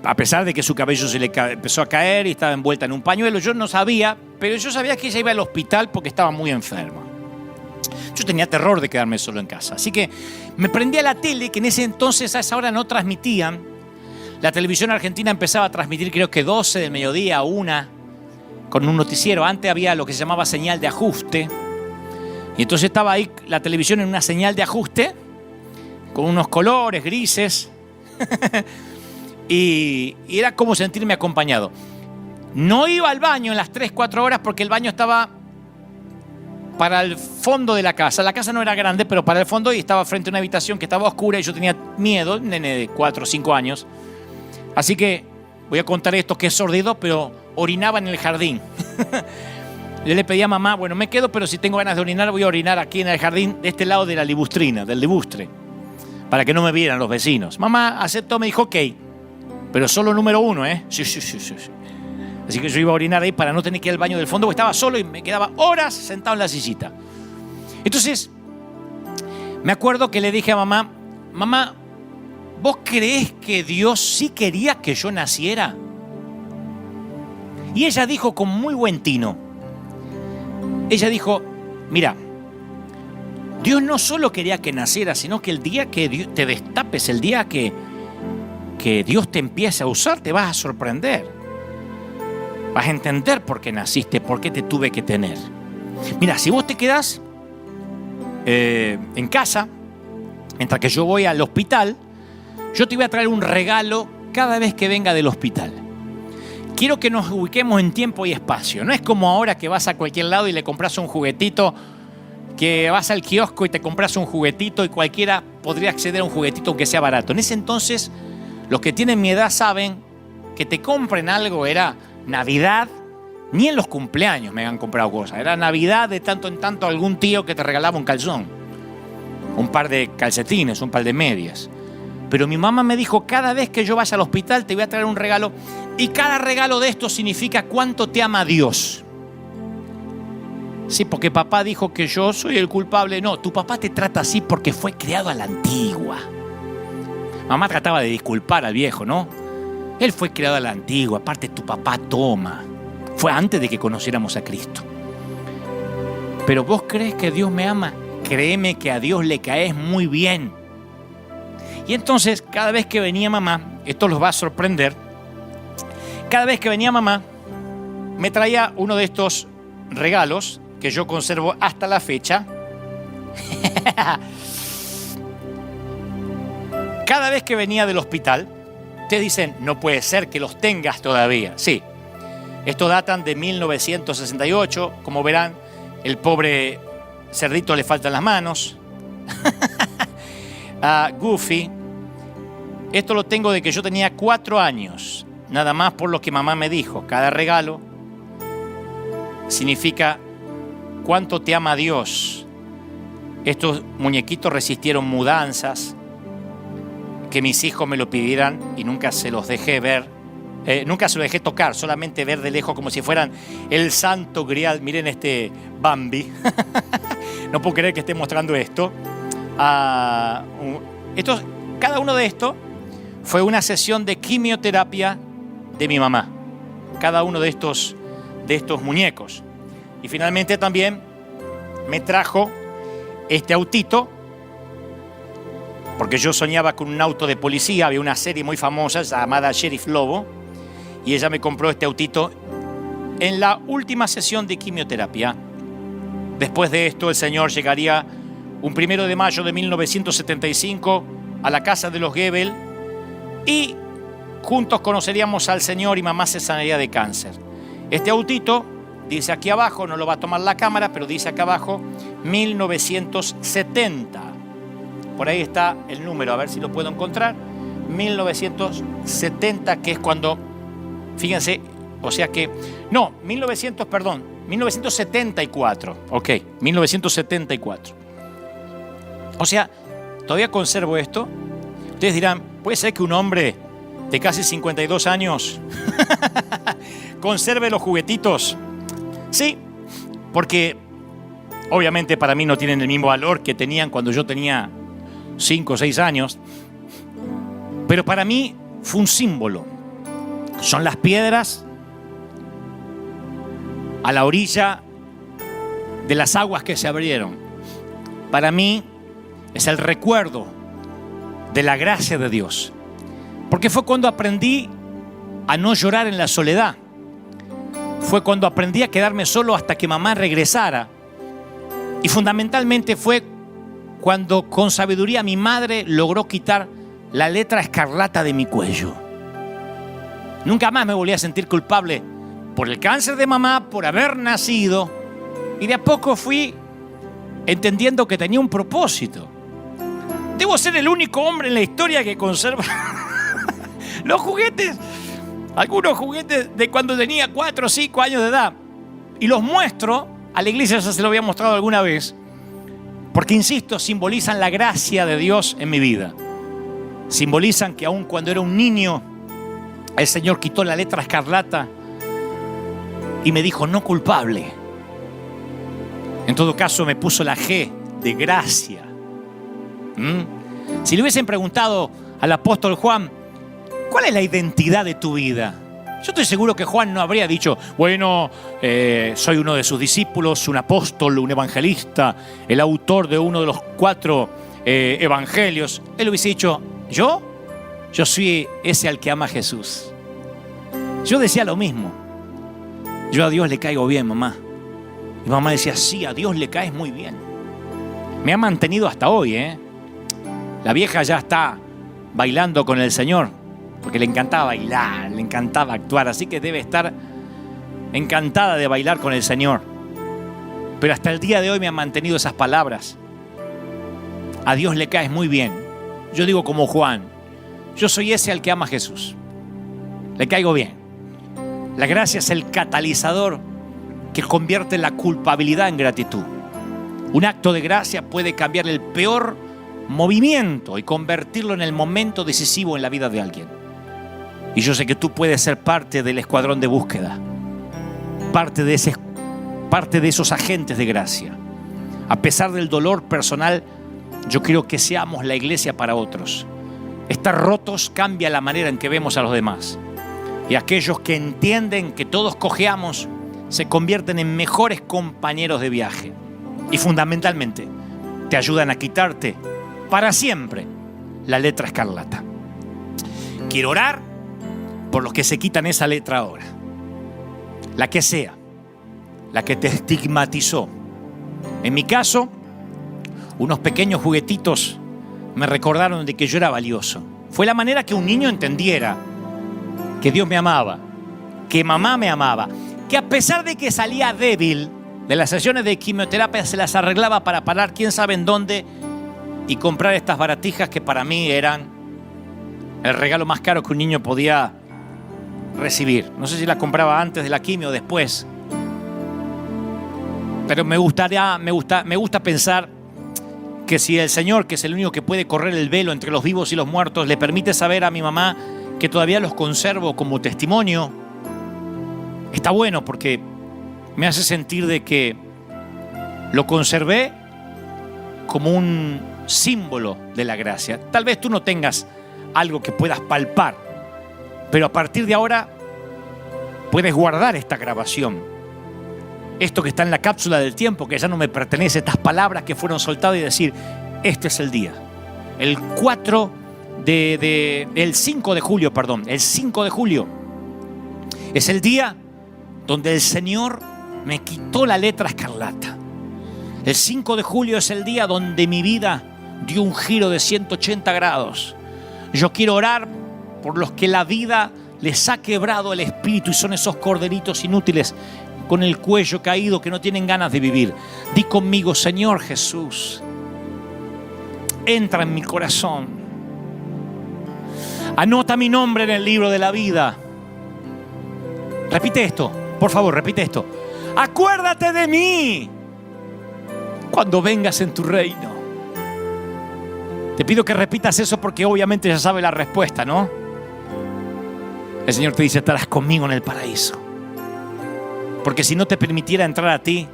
A pesar de que su cabello se le empezó a caer y estaba envuelta en un pañuelo, yo no sabía, pero yo sabía que ella iba al hospital porque estaba muy enferma. Yo tenía terror de quedarme solo en casa. Así que me prendí a la tele, que en ese entonces a esa hora no transmitían. La televisión argentina empezaba a transmitir, creo que 12 del mediodía a 1, con un noticiero. Antes había lo que se llamaba señal de ajuste. Y entonces estaba ahí la televisión en una señal de ajuste, con unos colores grises. y era como sentirme acompañado. No iba al baño en las 3-4 horas porque el baño estaba para el fondo de la casa. La casa no era grande, pero para el fondo, y estaba frente a una habitación que estaba oscura y yo tenía miedo, nene de 4 o 5 años. Así que voy a contar esto que es sordido, pero orinaba en el jardín. Yo le pedí a mamá, bueno, me quedo, pero si tengo ganas de orinar, voy a orinar aquí en el jardín, de este lado de la libustrina, del libustre, para que no me vieran los vecinos. Mamá aceptó, me dijo, ok, pero solo número 1, ¿eh? Sí. Así que yo iba a orinar ahí para no tener que ir al baño del fondo, porque estaba solo y me quedaba horas sentado en la sillita. Entonces, me acuerdo que le dije a mamá, mamá, ¿vos creés que Dios sí quería que yo naciera? Y ella dijo con muy buen tino, ella dijo, mira, Dios no solo quería que naciera, sino que el día que Dios te destapes, el día que Dios te empiece a usar, te vas a sorprender. Vas a entender por qué naciste, por qué te tuve que tener. Mira, si vos te quedás en casa, mientras que yo voy al hospital, yo te voy a traer un regalo cada vez que venga del hospital. Quiero que nos ubiquemos en tiempo y espacio. No es como ahora que vas a cualquier lado y le compras un juguetito que vas al kiosco y te compras un juguetito y cualquiera podría acceder a un juguetito aunque sea barato. En ese entonces, los que tienen mi edad saben que te compren algo era Navidad. Ni en los cumpleaños me han comprado cosas. Era Navidad, de tanto en tanto algún tío que te regalaba un calzón, un par de calcetines, un par de medias. Pero mi mamá me dijo, cada vez que yo vaya al hospital te voy a traer un regalo. Y cada regalo de estos significa cuánto te ama Dios. Sí, porque papá dijo que yo soy el culpable. No, tu papá te trata así porque fue criado a la antigua. Mamá trataba de disculpar al viejo, ¿no? Él fue criado a la antigua. Aparte, tu papá toma. Fue antes de que conociéramos a Cristo. Pero vos crees que Dios me ama. Créeme que a Dios le caes muy bien. Y entonces, cada vez que venía mamá, esto los va a sorprender, cada vez que venía mamá, me traía uno de estos regalos que yo conservo hasta la fecha. Cada vez que venía del hospital, ustedes dicen, no puede ser que los tengas todavía. Sí, estos datan de 1968. Como verán, el pobre cerdito le faltan las manos. A Goofy, esto lo tengo de que yo tenía 4 años, nada más por lo que mamá me dijo. Cada regalo significa cuánto te ama Dios. Estos muñequitos resistieron mudanzas, que mis hijos me lo pidieran y nunca se los dejé ver. Nunca se lo dejé tocar, solamente ver de lejos como si fueran el santo grial. Miren este Bambi. No puedo creer que esté mostrando esto. Cada uno de estos fue una sesión de quimioterapia de mi mamá. Cada uno de estos muñecos. Y finalmente también me trajo este autito, porque yo soñaba con un auto de policía. Había una serie muy famosa llamada Sheriff Lobo, y ella me compró este autito en la última sesión de quimioterapia. Después de esto, el Señor llegaría un 1 de mayo de 1975 a la casa de los Goebel y juntos conoceríamos al Señor y mamá se sanaría de cáncer. Este autito dice aquí abajo, no lo va a tomar la cámara, pero dice acá abajo 1970. Por ahí está el número, a ver si lo puedo encontrar. 1970, que es cuando, fíjense, o sea que, no, 1974, ok, 1974. O sea, todavía conservo esto. Ustedes dirán, ¿puede ser que un hombre de casi 52 años conserve los juguetitos? Sí, porque obviamente para mí no tienen el mismo valor que tenían cuando yo tenía 5 o 6 años, pero para mí fue un símbolo. Son las piedras a la orilla de las aguas que se abrieron. Para mí es el recuerdo de la gracia de Dios, porque fue cuando aprendí a no llorar en la soledad. Fue cuando aprendí a quedarme solo hasta que mamá regresara. Y fundamentalmente fue cuando con sabiduría mi madre logró quitar la letra escarlata de mi cuello. Nunca más me volví a sentir culpable por el cáncer de mamá, por haber nacido. Y de a poco fui entendiendo que tenía un propósito. Debo ser el único hombre en la historia que conserva los juguetes. Algunos juguetes de cuando tenía 4 o 5 años de edad. Y los muestro, a la iglesia ya se lo había mostrado alguna vez, porque, insisto, simbolizan la gracia de Dios en mi vida. Simbolizan que aun cuando era un niño, el Señor quitó la letra escarlata y me dijo no culpable. En todo caso, me puso la G de gracia. Si le hubiesen preguntado al apóstol Juan, ¿cuál es la identidad de tu vida? Yo estoy seguro que Juan no habría dicho, bueno, soy uno de sus discípulos, un apóstol, un evangelista, el autor de uno de los 4 evangelios. Él hubiese dicho, ¿yo soy ese al que ama a Jesús. Yo decía lo mismo. Yo a Dios le caigo bien, mamá. Mi mamá decía, sí, a Dios le caes muy bien. Me ha mantenido hasta hoy, La vieja ya está bailando con el Señor, porque le encantaba bailar, le encantaba actuar, así que debe estar encantada de bailar con el Señor. Pero hasta el día de hoy me han mantenido esas palabras. A Dios le caes muy bien. Yo digo como Juan, yo soy ese al que ama a Jesús. Le caigo bien. La gracia es el catalizador que convierte la culpabilidad en gratitud. Un acto de gracia puede cambiar el peor movimiento y convertirlo en el momento decisivo en la vida de alguien. Y yo sé que tú puedes ser parte del escuadrón de búsqueda, parte de esos agentes de gracia. A pesar del dolor personal, yo quiero que seamos la iglesia para otros. Estar rotos cambia la manera en que vemos a los demás. Y aquellos que entienden que todos cojeamos se convierten en mejores compañeros de viaje. Y fundamentalmente, te ayudan a quitarte para siempre la letra escarlata. Quiero orar por los que se quitan esa letra ahora. La que sea, la que te estigmatizó. En mi caso, unos pequeños juguetitos me recordaron de que yo era valioso. Fue la manera que un niño entendiera que Dios me amaba, que mamá me amaba, que a pesar de que salía débil de las sesiones de quimioterapia, se las arreglaba para parar quién sabe en dónde y comprar estas baratijas que para mí eran el regalo más caro que un niño podía recibir. No sé si las compraba antes de la quimio o después, pero me gusta pensar que si el Señor, que es el único que puede correr el velo entre los vivos y los muertos, le permite saber a mi mamá que todavía los conservo como testimonio, está bueno, porque me hace sentir de que lo conservé como un símbolo de la gracia. Tal vez tú no tengas algo que puedas palpar, pero a partir de ahora puedes guardar esta grabación. Esto que está en la cápsula del tiempo, que ya no me pertenece, estas palabras que fueron soltadas y decir, este es el día. El 5 de julio, el 5 de julio es el día donde el Señor me quitó la letra escarlata. El 5 de julio es el día donde mi vida dio un giro de 180 grados. Yo quiero orar por los que la vida les ha quebrado el espíritu y son esos corderitos inútiles con el cuello caído que no tienen ganas de vivir. Di conmigo, Señor Jesús, entra en mi corazón. Anota mi nombre en el libro de la vida. Repite esto, por favor, repite esto. Acuérdate de mí cuando vengas en tu reino. Te pido que repitas eso porque obviamente ya sabes la respuesta, ¿no? El Señor te dice, estarás conmigo en el paraíso. Porque si no te permitiera entrar a ti,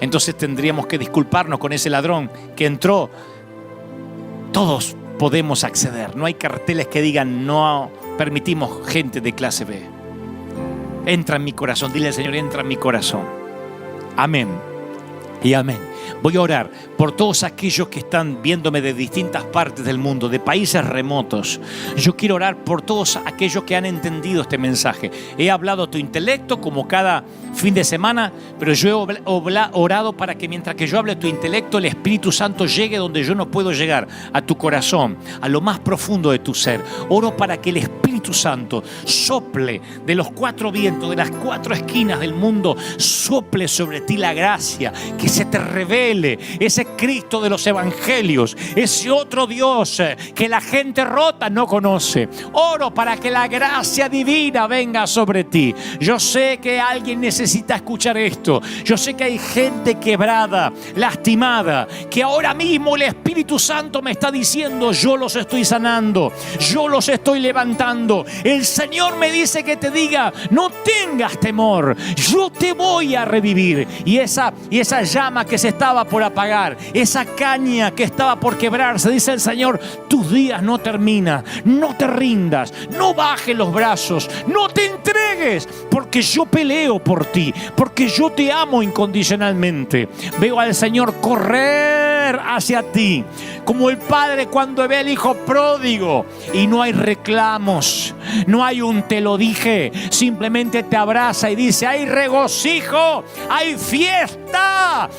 entonces tendríamos que disculparnos con ese ladrón que entró. Todos podemos acceder. No hay carteles que digan no permitimos gente de clase B. Entra en mi corazón. Dile al Señor, entra en mi corazón. Amén y amén. Voy a orar por todos aquellos que están viéndome de distintas partes del mundo, de países remotos. Yo quiero orar por todos aquellos que han entendido este mensaje. He hablado a tu intelecto como cada fin de semana, pero yo he orado para que mientras que yo hable a tu intelecto, el Espíritu Santo llegue donde yo no puedo llegar, a tu corazón, a lo más profundo de tu ser. Oro para que el Espíritu Santo sople de los 4 vientos, de las 4 esquinas del mundo, sople sobre ti la gracia, que se te revele ese Cristo de los evangelios, ese otro Dios que la gente rota no conoce. Oro para que la gracia divina venga sobre ti. Yo sé que alguien necesita escuchar esto. Yo sé que hay gente quebrada, lastimada, que ahora mismo el Espíritu Santo me está diciendo, yo los estoy sanando, yo los estoy levantando. El Señor me dice que te diga, no tengas temor, yo te voy a revivir. Y esa llama que se estaba por apagar, esa caña que estaba por quebrarse, dice el Señor, tus días no terminan. No te rindas, no bajes los brazos, no te entregues, porque yo peleo por ti, porque yo te amo incondicionalmente. Veo al Señor correr hacia ti, como el padre cuando ve al hijo pródigo, y no hay reclamos, no hay un te lo dije, simplemente te abraza y dice, hay regocijo, hay fiesta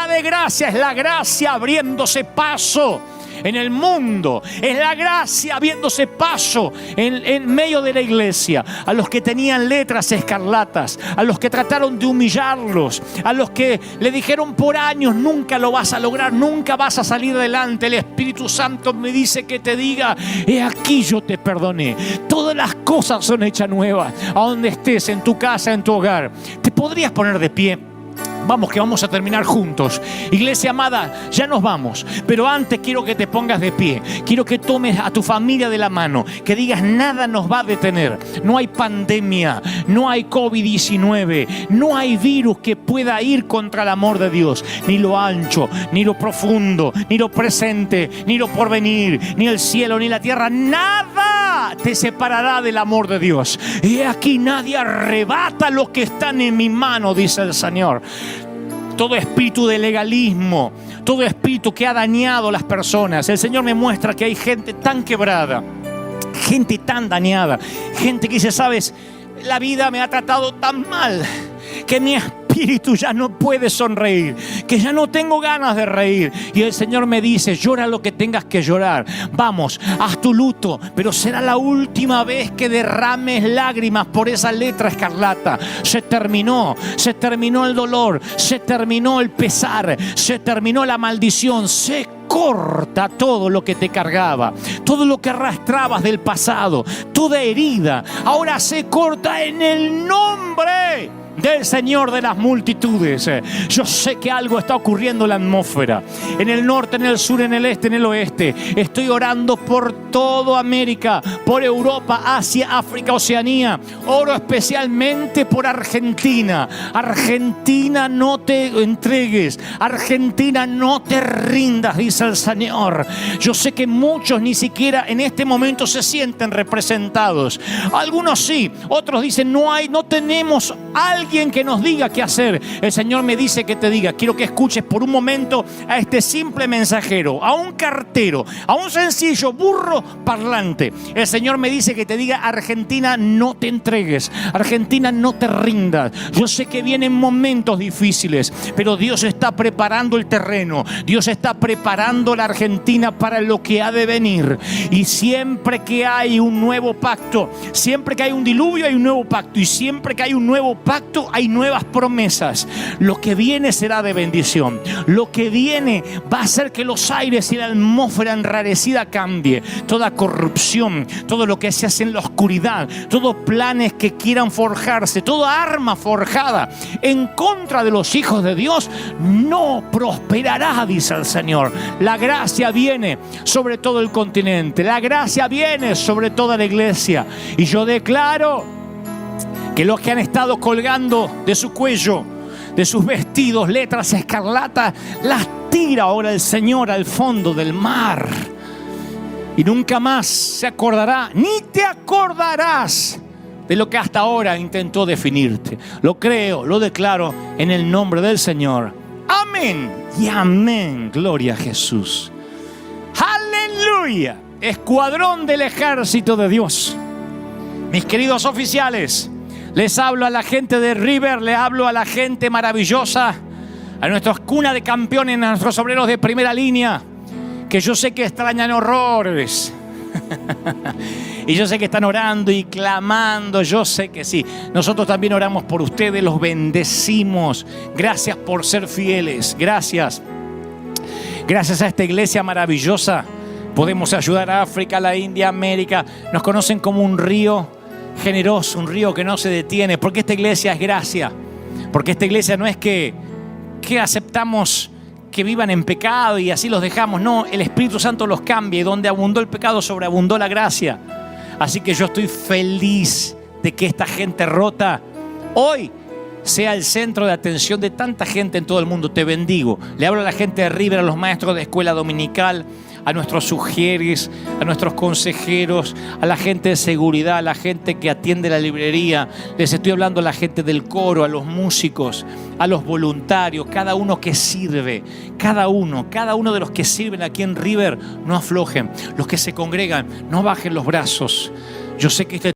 de gracia. Es la gracia abriéndose paso en el mundo. Es la gracia abriéndose paso en medio de la iglesia. A los que tenían letras escarlatas, a los que trataron de humillarlos, a los que le dijeron por años: nunca lo vas a lograr, nunca vas a salir adelante. El Espíritu Santo me dice que te diga: he aquí, yo te perdoné. Todas las cosas son hechas nuevas. A donde estés, en tu casa, en tu hogar. ¿Te podrías poner de pie? Vamos, que vamos a terminar juntos. Iglesia amada, ya nos vamos. Pero antes quiero que te pongas de pie. Quiero que tomes a tu familia de la mano. Que digas: nada nos va a detener. No hay pandemia, no hay COVID-19, no hay virus que pueda ir contra el amor de Dios. Ni lo ancho, ni lo profundo, ni lo presente, ni lo porvenir, ni el cielo, ni la tierra. Nada te separará del amor de Dios. Y aquí nadie arrebata lo que están en mi mano, dice el Señor. Todo espíritu de legalismo, todo espíritu que ha dañado a las personas. El Señor me muestra que hay gente tan quebrada, gente tan dañada, gente que dice: sabes, la vida me ha tratado tan mal que mi espíritu ya no puede sonreír, que ya no tengo ganas de reír. Y el Señor me dice: llora lo que tengas que llorar. Vamos, haz tu luto, pero será la última vez que derrames lágrimas por esa letra escarlata. Se terminó el dolor, se terminó el pesar, se terminó la maldición, se corta todo lo que te cargaba, todo lo que arrastrabas del pasado, toda herida, ahora se corta en el nombre del Señor de las multitudes. Yo sé que algo está ocurriendo en la atmósfera, en el norte, en el sur, en el este, en el oeste. Estoy orando por toda América, por Europa, Asia, África, Oceanía. Oro especialmente por Argentina. Argentina, no te entregues. Argentina, no te rindas, dice el Señor. Yo sé que muchos ni siquiera en este momento se sienten representados. Algunos sí, otros dicen: no tenemos alguien que nos diga qué hacer. El Señor me dice que te diga: quiero que escuches por un momento a este simple mensajero, a un cartero, a un sencillo burro parlante. El Señor me dice que te diga: Argentina, no te entregues. Argentina, no te rindas. Yo sé que vienen momentos difíciles, pero Dios está preparando el terreno. Dios está preparando la Argentina para lo que ha de venir. Y siempre que hay un nuevo pacto, siempre que hay un diluvio, hay un nuevo pacto. Y siempre que hay un nuevo pacto, hay nuevas promesas. Lo que viene será de bendición. Lo que viene va a hacer que los aires y la atmósfera enrarecida cambie. Toda corrupción, todo lo que se hace en la oscuridad, todos planes que quieran forjarse, toda arma forjada en contra de los hijos de Dios no prosperará, dice el Señor. La gracia viene sobre todo el continente. La gracia viene sobre toda la iglesia. Y yo declaro que los que han estado colgando de su cuello, de sus vestidos, letras escarlatas, las tira ahora el Señor al fondo del mar. Y nunca más se acordará, ni te acordarás de lo que hasta ahora intentó definirte. Lo creo, lo declaro en el nombre del Señor. Amén y amén. Gloria a Jesús. Aleluya. Escuadrón del ejército de Dios. Mis queridos oficiales, les hablo a la gente de River, les hablo a la gente maravillosa, a nuestros cuna de campeones, a nuestros obreros de primera línea, que yo sé que extrañan horrores. Y yo sé que están orando y clamando, yo sé que sí. Nosotros también oramos por ustedes, los bendecimos. Gracias por ser fieles, gracias. Gracias a esta iglesia maravillosa podemos ayudar a África, a la India, a América. Nos conocen como un río generoso, un río que no se detiene, porque esta iglesia es gracia, porque esta iglesia no es que aceptamos que vivan en pecado y así los dejamos. No, el Espíritu Santo los cambia, y donde abundó el pecado sobreabundó la gracia. Así que yo estoy feliz de que esta gente rota hoy sea el centro de atención de tanta gente en todo el mundo. Te bendigo. Le hablo a la gente de River, a los maestros de escuela dominical, a nuestros sugieres, a nuestros consejeros, a la gente de seguridad, a la gente que atiende la librería. Les estoy hablando a la gente del coro, a los músicos, a los voluntarios, cada uno que sirve, cada uno de los que sirven aquí en River, no aflojen. Los que se congregan, no bajen los brazos. Yo sé que